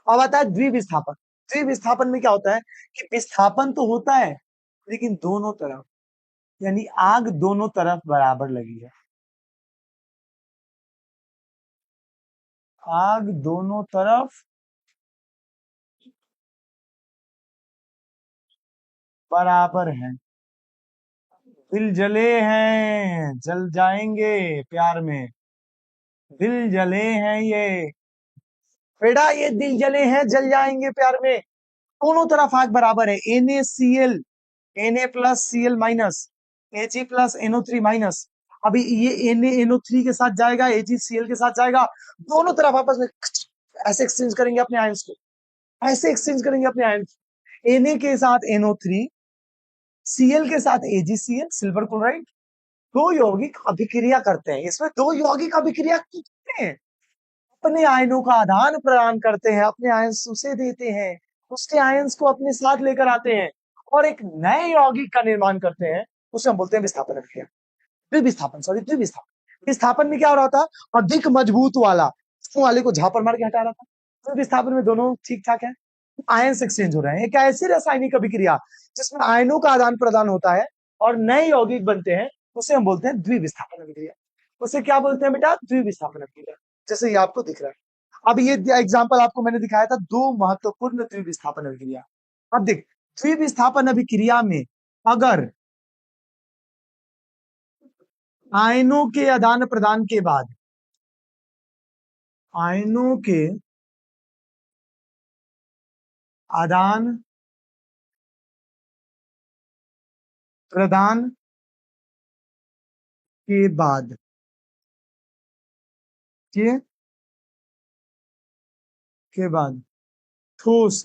अब आता है द्विविस्थापन। द्विविस्थापन में क्या होता है कि विस्थापन तो होता है, लेकिन दोनों तरफ, यानी आग दोनों तरफ बराबर लगी है, आग दोनों तरफ बराबर है। दिल जले हैं, जल जाएंगे प्यार में, दिल जले हैं ये, बेटा ये दिल जले हैं जल जाएंगे प्यार में। दोनों तरफ आग बराबर है, NaCl, Na plus Cl minus, Ag plus NO3 minus. अभी ये NaNO3 के साथ जाएगा, AgCl के साथ जाएगा, दोनों तरफ आपस में ऐसे एक्सचेंज करेंगे अपने आयंस को, ऐसे एक्सचेंज करेंगे अपने आयंस। Na के साथ NO3, Cl के साथ AgCl, सिल्वर क्लोराइड, दो यौगिक अभिक्रिया करते हैं। इसमें दो यौगिक अभिक्रिया करते हैं, अपने आयनों का आदान प्रदान करते हैं, अपने आयंस उसे देते हैं, उसके आयंस को अपने साथ लेकर आते हैं, और एक नए यौगिक का निर्माण करते हैं, उसे हम बोलते हैं विस्थापन अभिक्रिया। द्विविस्थापन, सॉरी द्विविस्थापन। विस्थापन में क्या हो रहा था, अधिक मजबूत वाले को झापर मार के हटा रहा था। तो विस्थापन में दोनों ठीक ठाक है, आयंस एक्सचेंज हो रहे हैं। एक ऐसी रासायनिक अभिक्रिया जिसमें आयनों का आदान प्रदान होता है और नए यौगिक बनते हैं, उसे हम बोलते हैं द्विविस्थापन अभिक्रिया। उसे क्या बोलते हैं बेटा, द्विविस्थापन अभिक्रिया। जैसे ये आपको दिख रहा है। अब ये एग्जांपल आपको मैंने दिखाया था, दो महत्वपूर्ण द्विविस्थापन अभिक्रिया। अब देख, द्विविस्थापन अभिक्रिया में अगर आयनों के आदान प्रदान के बाद, आयनों के आदान प्रदान के बाद, के के बाद ठोस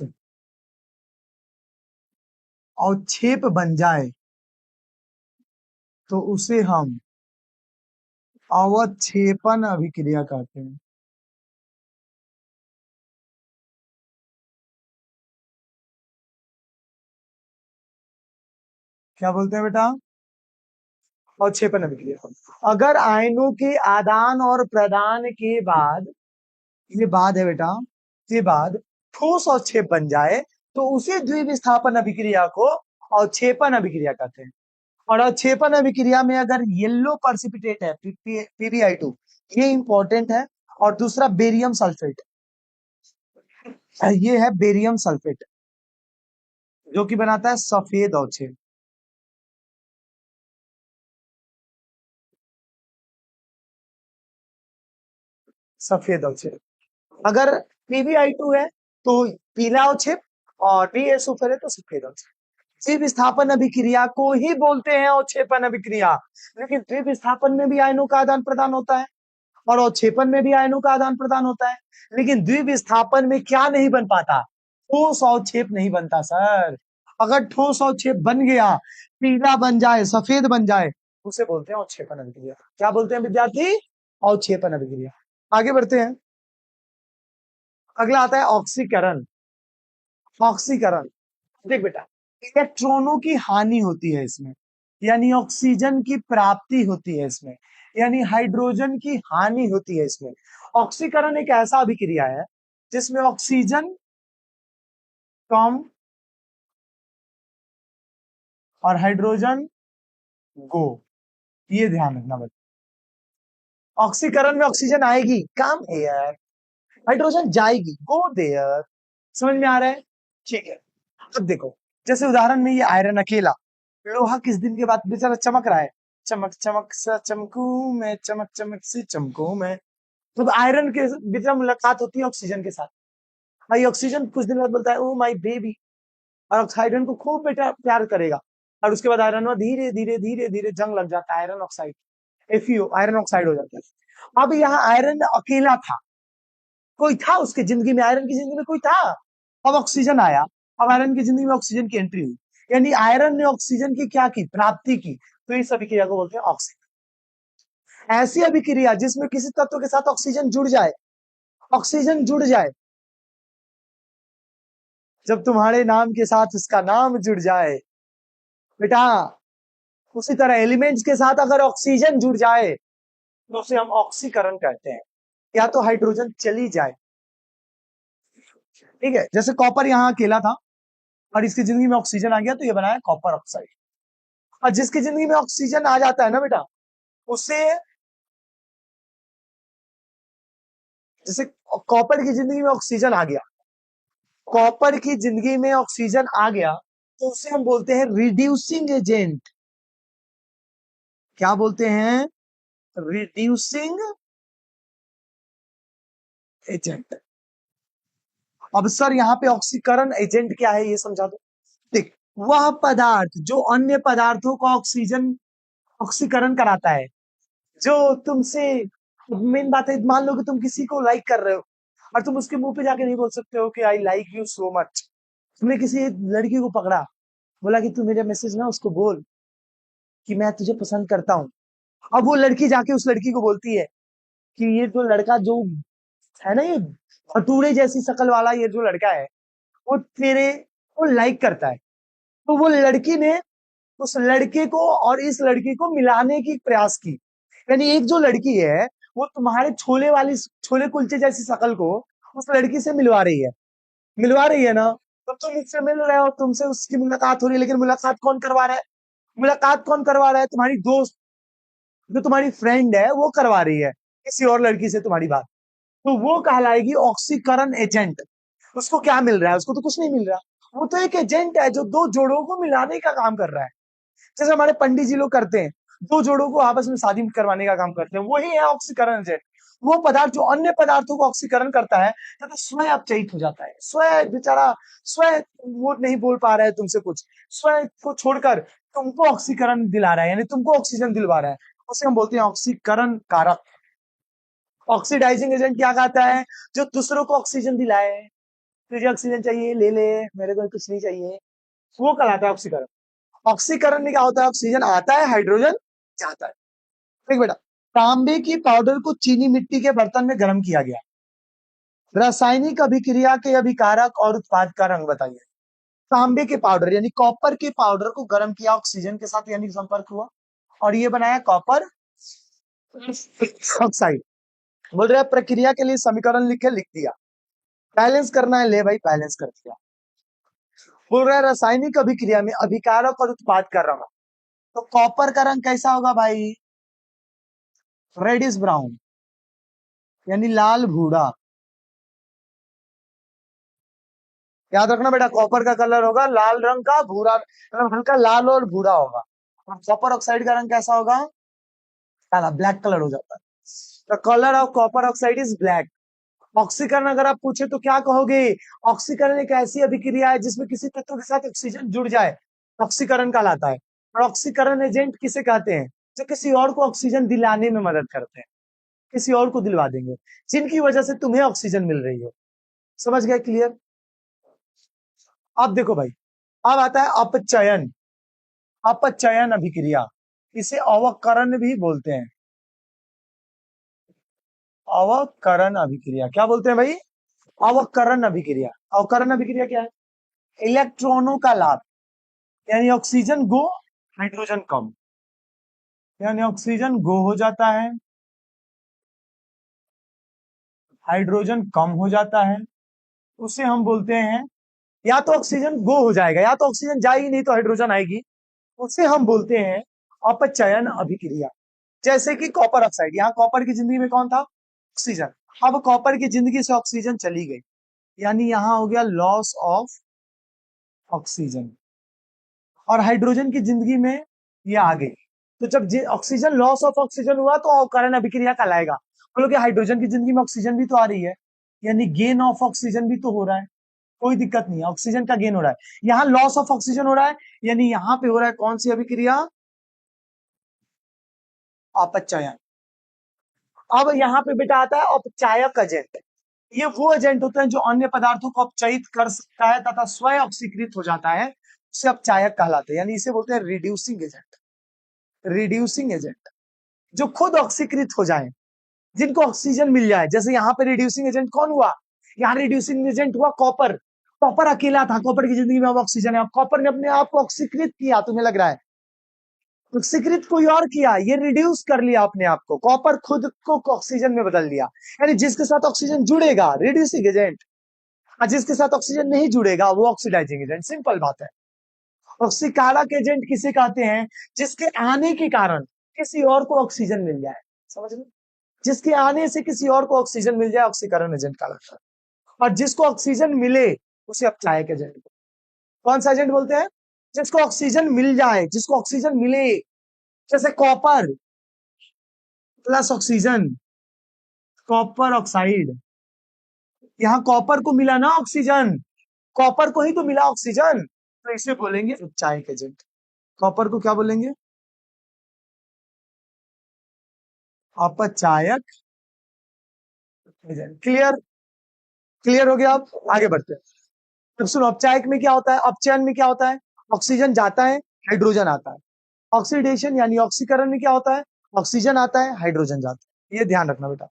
अवक्षेप बन जाए तो उसे हम अवक्षेपण अभिक्रिया कहते हैं। क्या बोलते हैं बेटा, अवक्षेपण अभिक्रिया। अगर आयनों के आदान और प्रदान के बाद, ये बाद है बेटा, ये बाद ठोस अवक्षेप बन जाए तो उसे द्विविस्थापन अभिक्रिया को अवक्षेपण अभिक्रिया कहते हैं। और अवक्षेपण अभिक्रिया में अगर येलो पर्सिपिटेट है, PbI2, ये इंपॉर्टेंट है। और दूसरा बेरियम सल्फेट, ये है बेरियम सल्फेट, जो कि बनाता है सफेद अवक्षेप। सफेद अवक्षेप। अगर PbI2 है तो पीला अवक्षेप, और BSO4 है तो सफेद अवक्षेप। द्विविस्थापन अभिक्रिया को ही बोलते हैं अवक्षेपण अभिक्रिया। लेकिन द्विविस्थापन में भी आयनों का आदान प्रदान होता है और अवक्षेपन में भी आयनों का आदान प्रदान होता है। लेकिन द्विविस्थापन में क्या नहीं बन पाता, ठोस अवक्षेप नहीं बनता सर। अगर ठोस अवक्षेप बन गया, पीला बन जाए, सफेद बन जाए, उसे बोलते हैं अवक्षेपण अभिक्रिया। क्या बोलते हैं विद्यार्थी, अवक्षेपण अभिक्रिया। आगे बढ़ते हैं। अगला आता है ऑक्सीकरण। ऑक्सीकरण, देख बेटा, इलेक्ट्रॉनों की हानि होती है इसमें, यानी ऑक्सीजन की प्राप्ति होती है इसमें, यानी हाइड्रोजन की हानि होती है इसमें। ऑक्सीकरण एक ऐसा अभिक्रिया है जिसमें ऑक्सीजन कम और हाइड्रोजन गो, ये ध्यान रखना बच्चा। ऑक्सीकरण में ऑक्सीजन आएगी, कम एयर, हाइड्रोजन जाएगी, गो देयर। समझ में आ रहा है, ठीक है। अब देखो, जैसे उदाहरण में ये आयरन अकेला, लोहा किस दिन के बाद बेचारा चमक रहा है, चमक चमक सा चमकू मैं, चमक चमक से चमकू मैं। तो आयरन के बेचारा मुलाकात होती है ऑक्सीजन के साथ, भाई ऑक्सीजन कुछ दिन बाद बोलता है ओ माय बेबी, और ऑक्सीजन को खूब बेटा प्यार करेगा। और उसके बाद आयरन में धीरे धीरे धीरे धीरे जंग लग जाता है, iron oxide, FeO, iron oxide हो जाता है। अब यहाँ आयरन अकेला था, कोई था उसकी जिंदगी में, आयरन की जिंदगी में कोई था। अब ऑक्सीजन आया, अब आयरन की जिंदगी में ऑक्सीजन की एंट्री हुई, यानी आयरन ने ऑक्सीजन की क्या की, प्राप्ति की। तो इस अभिक्रिया को बोलते हैं ऑक्सीजन। ऐसी अभिक्रिया जिसमें किसी तत्व के साथ ऑक्सीजन जुड़ जाए, ऑक्सीजन जुड़ जाए, जब तुम्हारे नाम के साथ उसका नाम जुड़ जाए बेटा, उसी तरह एलिमेंट्स के साथ अगर ऑक्सीजन जुड़ जाए तो उसे हम ऑक्सीकरण कहते हैं। या तो हाइड्रोजन चली जाए, ठीक है, जैसे कॉपर यहाँ अकेला था और इसकी जिंदगी में ऑक्सीजन आ गया तो ये बनाया कॉपर ऑक्साइड। और जिसकी जिंदगी में ऑक्सीजन आ जाता है ना बेटा, उसे, जैसे कॉपर की जिंदगी में ऑक्सीजन आ गया, कॉपर की जिंदगी में ऑक्सीजन आ गया तो उसे हम बोलते हैं रिड्यूसिंग एजेंट। क्या बोलते हैं, रिड्यूसिंग एजेंट। अब सर यहाँ पे ऑक्सीकरण एजेंट क्या है ये समझा दो। देख, वह पदार्थ जो अन्य पदार्थों को ऑक्सीजन ऑक्सीकरण कराता है, जो तुमसे, मेन बात है, मान लो कि तुम किसी को लाइक कर रहे हो और तुम उसके मुंह पे जाके नहीं बोल सकते हो कि I like you so much. तुमने किसी लड़की को पकड़ा, बोला कि तू मेरे मैसेज ना उसको बोल कि मैं तुझे पसंद करता हूँ। अब वो लड़की जाके उस लड़की को बोलती है कि ये जो लड़का जो है ना, ये भटूरे जैसी शक्ल वाला ये जो लड़का है, वो तेरे को लाइक करता है। तो वो लड़की ने उस लड़के को और इस लड़की को मिलाने की प्रयास की। यानी एक जो लड़की है वो तुम्हारे छोले कुलचे जैसी शक्ल को उस लड़की से मिलवा रही है ना। तो तुम उससे मिल रहे हो, तुमसे उसकी मुलाकात हो रही है, लेकिन मुलाकात कौन करवा रहा है? मुलाकात कौन करवा रहा है? तुम्हारी दोस्त, जो तुम्हारी फ्रेंड है वो करवा रही है किसी और लड़की से तुम्हारी बात। तो वो कहलाएगी ऑक्सीकरण एजेंट। उसको क्या मिल रहा है? उसको तो कुछ नहीं मिल रहा। वो तो एक एजेंट है जो दो जोड़ों को मिलाने का काम कर रहा है। जैसे हमारे पंडित जी लोग करते हैं, दो जोड़ों को आपस में शादी करवाने का काम करते हैं, वही है ऑक्सीकरण एजेंट। वो पदार्थ जो अन्य पदार्थों को ऑक्सीकरण करता है, तो स्वयं अपचयित हो जाता है। स्वयं बेचारा, स्वयं वो नहीं बोल पा रहा है तुमसे कुछ, स्वयं को छोड़कर तुमको ऑक्सीकरण दिला रहा है, यानी तुमको ऑक्सीजन दिलवा रहा है। उसे हम बोलते हैं ऑक्सीकरण कारक। ऑक्सीडाइजिंग एजेंट क्या कहता है? जो दूसरों को ऑक्सीजन दिलाए। तुझे ऑक्सीजन चाहिए, ले ले, मेरे को कुछ नहीं चाहिए। वो कहलाता है ऑक्सीकरण। ऑक्सीकरण में क्या होता है? ऑक्सीजन आता है, हाइड्रोजन जाता है। देख बेटा, तांबे की पाउडर को चीनी मिट्टी के बर्तन में गर्म किया गया। रासायनिक अभिक्रिया के अभिकारक और उत्पाद का रंग बताइए। तांबे के पाउडर यानी कॉपर के पाउडर को गर्म किया ऑक्सीजन के साथ, यानी संपर्क हुआ, और ये बनाया कॉपर ऑक्साइड। बोल रहा है प्रक्रिया के लिए समीकरण लिख दिया। बैलेंस करना है, ले भाई बैलेंस कर दिया। बोल रहा है रासायनिक अभिक्रिया में अभिकारक और उत्पाद का रंग। तो कॉपर का रंग कैसा होगा भाई? रेडिश ब्राउन, यानी लाल भूरा। याद रखना बेटा, कॉपर का कलर होगा लाल रंग का, भूरा मतलब हल्का लाल और भूरा होगा। और कॉपर ऑक्साइड का रंग कैसा होगा? काला, ब्लैक कलर हो जाता है। The colour of copper oxide is black. ऑक्सीकरण अगर आप पूछे तो क्या कहोगे? ऑक्सीकरण एक ऐसी अभिक्रिया है जिसमें किसी तत्व के साथ ऑक्सीजन जुड़ जाए, ऑक्सीकरण कहलाता है। और ऑक्सीकरण एजेंट किसे कहते हैं? जो किसी और को ऑक्सीजन दिलाने में मदद करते हैं, किसी और को दिलवा देंगे, जिनकी वजह से तुम्हें ऑक्सीजन मिल रही हो। समझ गए? क्लियर? अब देखो भाई, अब आता है अपचयन। अपचयन अभिक्रिया, इसे अवकरण भी बोलते हैं। अवकरण अभिक्रिया क्या बोलते हैं भाई? अवकरण अभिक्रिया। अवकरण अभिक्रिया क्या है? इलेक्ट्रॉनों का लाभ, यानी ऑक्सीजन गो, हाइड्रोजन कम। यानी ऑक्सीजन गो हो जाता है, हाइड्रोजन कम हो जाता है। उसे हम बोलते हैं, या तो ऑक्सीजन गो हो जाएगा, या तो ऑक्सीजन जाएगी नहीं तो हाइड्रोजन आएगी। उसे हम बोलते हैं अपचयन अभिक्रिया। जैसे कि कॉपर ऑक्साइड, यहाँ कॉपर की जिंदगी में कौन था? ऑक्सीजन। अब कॉपर की जिंदगी से ऑक्सीजन चली गई, यानी यहां हो गया लॉस ऑफ ऑक्सीजन। और हाइड्रोजन की जिंदगी में ये आ गई। तो जब ऑक्सीजन, लॉस ऑफ ऑक्सीजन हुआ तो अवकरण अभिक्रिया कहलाएगा। बोलो कि हाइड्रोजन की जिंदगी में ऑक्सीजन भी तो आ रही है, यानी गेन ऑफ ऑक्सीजन भी तो हो रहा है। कोई दिक्कत नहीं है, ऑक्सीजन का गेन हो रहा है। यहाँ लॉस ऑफ ऑक्सीजन हो रहा है, यानी यहाँ पे हो रहा है कौन सी अभिक्रिया? अपचयन। अब यहाँ पे बेटा आता है अपचायक एजेंट। ये वो एजेंट होते हैं जो अन्य पदार्थों को अपचयित कर सकता है तथा स्वयं ऑक्सीकृत हो जाता है, उसे अपचायक कहलाते हैं, यानी इसे बोलते हैं रिड्यूसिंग एजेंट। रिड्यूसिंग एजेंट जो खुद ऑक्सीकृत हो जाए, जिनको ऑक्सीजन मिल जाए। जैसे यहाँ पे रिड्यूसिंग एजेंट कौन हुआ? यहाँ रिड्यूसिंग एजेंट हुआ कॉपर। कॉपर अकेला था, कॉपर की जिंदगी में अब ऑक्सीजन है, अब कॉपर ने अपने आप को ऑक्सीकृत किया, तुम्हें लग रहा है ऑक्सीकृत कोई और किया, ये रिड्यूस कर लिया अपने आप को, कॉपर खुद को ऑक्सीजन में बदल दिया। यानी जिसके साथ ऑक्सीजन जुड़ेगा रिड्यूसिंग एजेंट, और जिसके साथ ऑक्सीजन नहीं जुड़ेगा वो ऑक्सीडाइजिंग एजेंट। सिंपल बात है। ऑक्सीकारक एजेंट किसे कहते हैं? जिसके आने के कारण किसी और को ऑक्सीजन मिल जाए। समझ लो, जिसके आने से किसी और को ऑक्सीजन मिल जाए, ऑक्सीकरण एजेंट कहलाता है। और जिसको ऑक्सीजन मिले उसे अपचायक एजेंट। कौन सा एजेंट बोलते हैं? जिसको ऑक्सीजन मिल जाए, जिसको ऑक्सीजन मिले। जैसे copper plus oxygen, copper oxide. यहाँ कॉपर को मिला ना ऑक्सीजन, कॉपर को ही तो मिला ऑक्सीजन, तो इसे बोलेंगे अपचायक एजेंट। कॉपर को क्या बोलेंगे? अपचायक एजेंट। क्लियर? क्लियर हो गया? अब आगे बढ़ते हैं। अब सुनो, अपचायक में क्या होता है, अपचयन में क्या होता है? ऑक्सीजन जाता है, हाइड्रोजन आता है। ऑक्सीडेशन यानी ऑक्सीकरण में क्या होता है? ऑक्सीजन आता है, हाइड्रोजन जाता है। ये ध्यान रखना बेटा।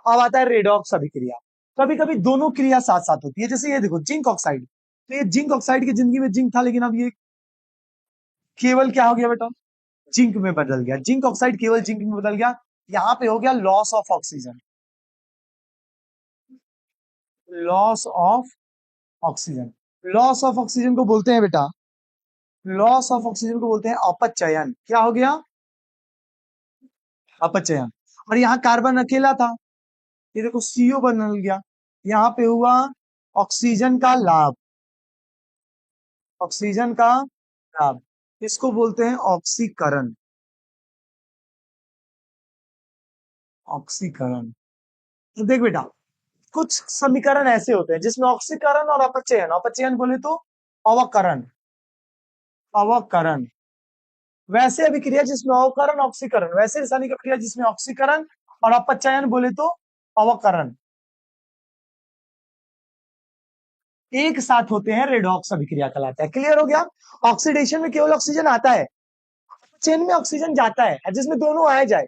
अब आता है रेडॉक्स अभिक्रिया। कभी कभी दोनों क्रिया साथ साथ होती है। जैसे ये देखो, जिंक ऑक्साइड, तो ये जिंक ऑक्साइड की जिंदगी में जिंक था, लेकिन अब ये केवल क्या हो गया बेटा, जिंक में बदल गया। जिंक ऑक्साइड केवल जिंक में बदल गया। यहाँ पे हो गया loss of oxygen, loss of oxygen. Loss of oxygen को बोलते हैं बेटा, लॉस ऑफ ऑक्सीजन को बोलते हैं अपचयन। क्या हो गया, अपचयन। और यहाँ कार्बन अकेला था, ये देखो सीओ बदल गया। यहाँ पे हुआ ऑक्सीजन का लाभ, ऑक्सीजन का लाभ, इसको बोलते हैं ऑक्सीकरण, ऑक्सीकरण। तो देख बेटा, कुछ समीकरण ऐसे होते हैं जिसमें ऑक्सीकरण और अपचयन, अपचयन बोले तो अवकरण, अवकरण। वैसे अभिक्रिया जिसमें अवकरण ऑक्सीकरण, वैसे रासायनिक अभिक्रिया जिसमें ऑक्सीकरण और अपचयन बोले तो अवकरण एक साथ होते हैं, रेडॉक्स अभिक्रिया कहलाता है। क्लियर हो गया। ऑक्सीडेशन में केवल ऑक्सीजन आता है, चेन में ऑक्सीजन जाता है, जिसमें दोनों आए जाए,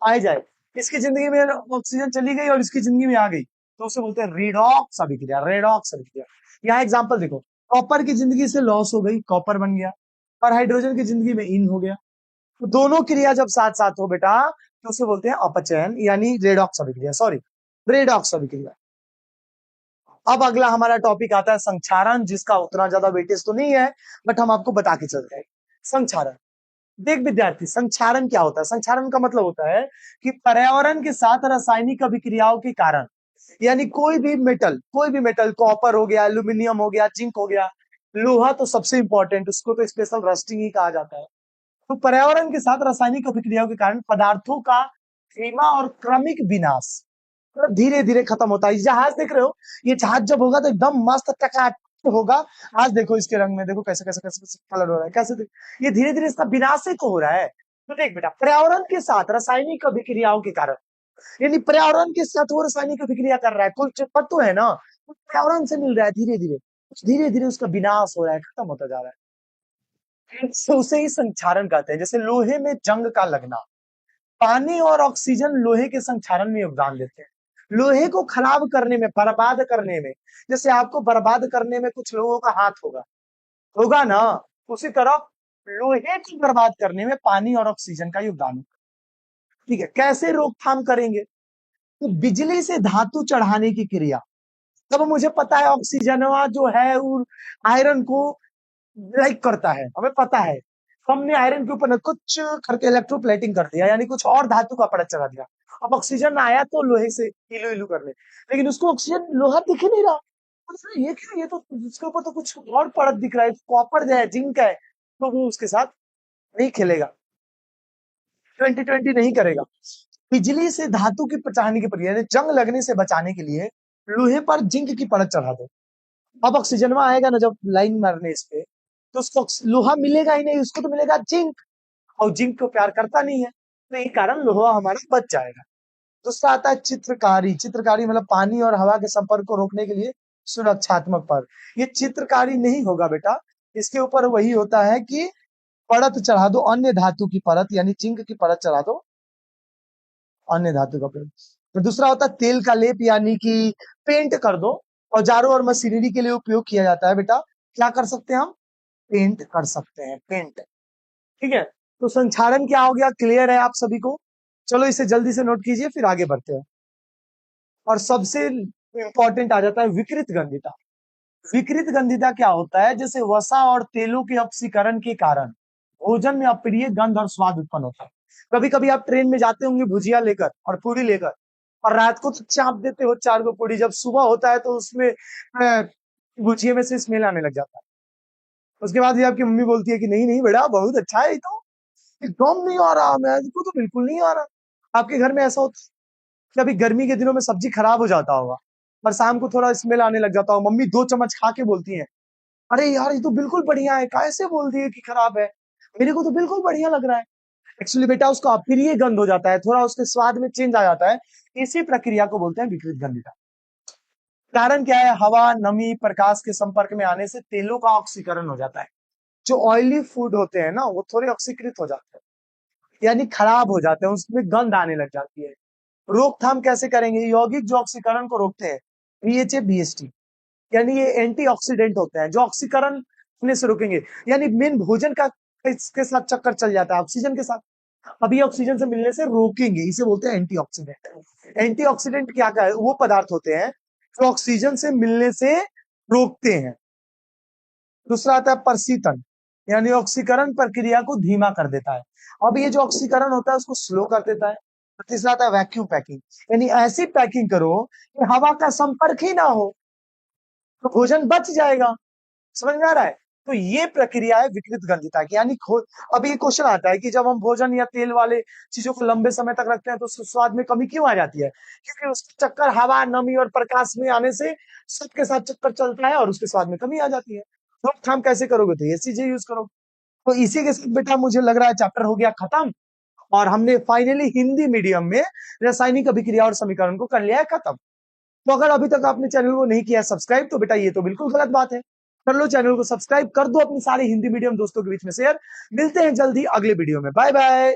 आए जाए। इसकी जिंदगी में ऑक्सीजन चली गई और इसकी जिंदगी में आ गई, तो उसे बोलते हैं रेडॉक्स अभिक्रिया, रेडॉक्स अभिक्रिया। यहाँ एग्जांपल देखो, कॉपर की जिंदगी से लॉस हो गई, कॉपर बन गया, और हाइड्रोजन की जिंदगी में इन हो गया। तो दोनों क्रिया जब साथ साथ हो बेटा, तो उसे बोलते हैं अपचयन, यानी रेडॉक्स अभिक्रिया, सॉरी रेडॉक्स अभिक्रिया। अब अगला हमारा टॉपिक आता है संक्षारण, जिसका उतना ज्यादा वेटेज तो नहीं है, बट हम आपको बता के चल रहे हैं। संक्षारण, देख विद्यार्थी, संक्षारण क्या होता है? संक्षारण का मतलब होता है कि पर्यावरण के साथ रासायनिक अभिक्रियाओं के कारण, यानी कोई भी मेटल, कॉपर हो गया, एल्यूमिनियम हो गया, जिंक हो गया, लोहा तो सबसे इंपॉर्टेंट, उसको तो स्पेशल रस्टिंग ही कहा जाता है। तो पर्यावरण के साथ रासायनिक अभिक्रियाओं के कारण पदार्थों का धीमा और क्रमिक विनाश, मतलब धीरे धीरे खत्म होता है। जहाज देख रहे हो, ये जहाज जब होगा तो एकदम मस्त टकाटक होगा। आज देखो इसके रंग में, देखो कैसे कैसे कैसे कैसे कलर हो रहा है, कैसे ये धीरे धीरे इसका विनाश ही तो हो रहा है। तो देख बेटा, पर्यावरण के साथ रासायनिक अभिक्रियाओं के कारण, यानी पर्यावरण के साथ वो रासायनिक अभिक्रिया कर रहा है, कुछ तत्व है ना, वो पर्यावरण से मिल रहा है, धीरे धीरे उसका विनाश हो रहा है, खत्म होता जा रहा है। तो उसे ही संक्षारण कहते हैं। जैसे लोहे में जंग का लगना, पानी और ऑक्सीजन लोहे के संक्षारण में योगदान देते हैं, लोहे को खराब करने में, बर्बाद करने में। जैसे आपको बर्बाद करने में कुछ लोगों का हाथ होगा, होगा ना, उसी तरह लोहे को बर्बाद करने में पानी और ऑक्सीजन का योगदान होगा। ठीक है, कैसे रोकथाम करेंगे? तो बिजली से धातु चढ़ाने की क्रिया। तब मुझे पता है ऑक्सीजन जो है वो आयरन को लाइक करता है, हमें पता है। हमने आयरन के ऊपर न कुछ करके इलेक्ट्रोप्लेटिंग कर दिया, यानी कुछ और धातु का परत चढ़ा दिया। अब ऑक्सीजन आया तो लोहे से इलू इलू करने, लेकिन उसको ऑक्सीजन लोहा दिख ही नहीं रहा। ये क्या, ये तो इसके ऊपर तो कुछ और परत दिख रहा है, कॉपर है, जिंक है, तो वो उसके साथ नहीं खेलेगा, 2020 नहीं करेगा। बिजली से धातु की बचाने की प्रक्रिया, जंग लगने से बचाने के लिए लोहे पर जिंक की परत चढ़ा दो। अब ऑक्सीजन में आएगा ना जब लाइन मारने इस पे, तो उसको लोहा मिलेगा ही नहीं, उसको तो मिलेगा जिंक, और जिंक को प्यार करता नहीं है, तो यही कारण लोहा हमारा बच जाएगा। दूसरा आता है चित्रकारी। चित्रकारी मतलब पानी और हवा के संपर्क को रोकने के लिए सुरक्षात्मक पर, ये चित्रकारी नहीं होगा बेटा, इसके ऊपर वही होता है कि परत चढ़ा दो, अन्य धातु की परत, यानी जिंक की परत चढ़ा दो, अन्य धातु का परत। तो दूसरा होता है तेल का लेप, यानी कि पेंट कर दो। औजारों और मशीनरी के लिए उपयोग किया जाता है बेटा, क्या कर सकते हैं हम? पेंट कर सकते हैं, पेंट। ठीक है, तो संक्षारण क्या हो गया, क्लियर है आप सभी को? चलो इसे जल्दी से नोट कीजिए, फिर आगे बढ़ते हैं। और सबसे इंपॉर्टेंट आ जाता है विकृत गंधिता। विकृत गंधिता क्या होता है? जैसे वसा और तेलों के अपसीकरण के कारण भोजन में अप्रिय गंध और स्वाद उत्पन्न होता है। कभी कभी आप ट्रेन में जाते होंगे भुजिया लेकर और पूरी लेकर, और रात को तो चाप देते हो 4 को पूरी, जब सुबह होता है तो उसमें भुजिया में से स्मेल आने लग जाता है। उसके बाद भी आपकी मम्मी बोलती है कि नहीं नहीं बेटा बहुत अच्छा है, ये तो एकदम नहीं आ रहा, मैं को तो बिल्कुल नहीं आ रहा। आपके घर में ऐसा होता है कि अभी गर्मी के दिनों में सब्जी खराब हो जाता होगा, और शाम को थोड़ा स्मेल आने लग जाता होगा, मम्मी 2 चम्मच खा के बोलती है, अरे यार ये तो बिल्कुल बढ़िया है, कैसे बोल दिए कि खराब है, मेरे को तो बिल्कुल बढ़िया लग रहा है। एक्चुअली बेटा उसका अप्रिय गंध हो जाता है, थोड़ा उसके स्वाद में चेंज आ जाता है। इसी प्रक्रिया को बोलते हैं विकृत गंधिता। कारण क्या है? हवा, नमी, प्रकाश के संपर्क में आने से तेलों का ऑक्सीकरण हो जाता है। जो ऑयली फूड होते हैं ना, वो थोड़े ऑक्सीकृत हो जाते हैं, यानी खराब हो जाते हैं, उसमें गंध आने लग जाती है। रोकथाम कैसे करेंगे? यौगिक जो ऑक्सीकरण को रोकते हैं, बीएचए, बीएसटी, यानी ये एंटीऑक्सीडेंट होते हैं जो ऑक्सीकरण होने से रोकेंगे। यानी मेन भोजन का इसके साथ चक्कर चल जाता है ऑक्सीजन के साथ, अभी ऑक्सीजन से मिलने से रोकेंगे, इसे बोलते हैं एंटीऑक्सीडेंट। एंटीऑक्सीडेंट क्या क्या है, वो पदार्थ होते हैं जो ऑक्सीजन से मिलने से रोकते हैं। दूसरा आता है परसीतन, यानी ऑक्सीकरण प्रक्रिया को धीमा कर देता है। अब ये जो ऑक्सीकरण होता है उसको स्लो कर देता है। तीसरा आता है वैक्यूम पैकिंग, यानी ऐसी पैकिंग करो कि हवा का संपर्क ही ना हो, तो भोजन बच जाएगा। समझ में आ रहा है? तो ये प्रक्रिया है विकृत गंधिता की, यानी अब ये क्वेश्चन आता है कि जब हम भोजन या तेल वाले चीजों को लंबे समय तक रखते हैं तो उसके स्वाद में कमी क्यों आ जाती है? क्योंकि उसका चक्कर हवा, नमी और प्रकाश में आने से सबके साथ चक्कर चलता है और उसके स्वाद में कमी आ जाती है। रोकथाम कैसे करोगे? तो ये चीजें यूज करो। तो इसी के साथ बेटा मुझे लग रहा है चैप्टर हो गया खत्म, और हमने फाइनली हिंदी मीडियम में रासायनिक अभिक्रिया और समीकरण को कर लिया है खत्म। तो अगर अभी तक आपने चैनल को नहीं किया सब्सक्राइब, तो बेटा ये तो बिल्कुल गलत बात है। कर लो, चैनल को सब्सक्राइब कर दो, अपने सारे हिंदी मीडियम दोस्तों के बीच में शेयर। मिलते हैं जल्दी अगले वीडियो में, बाय बाय।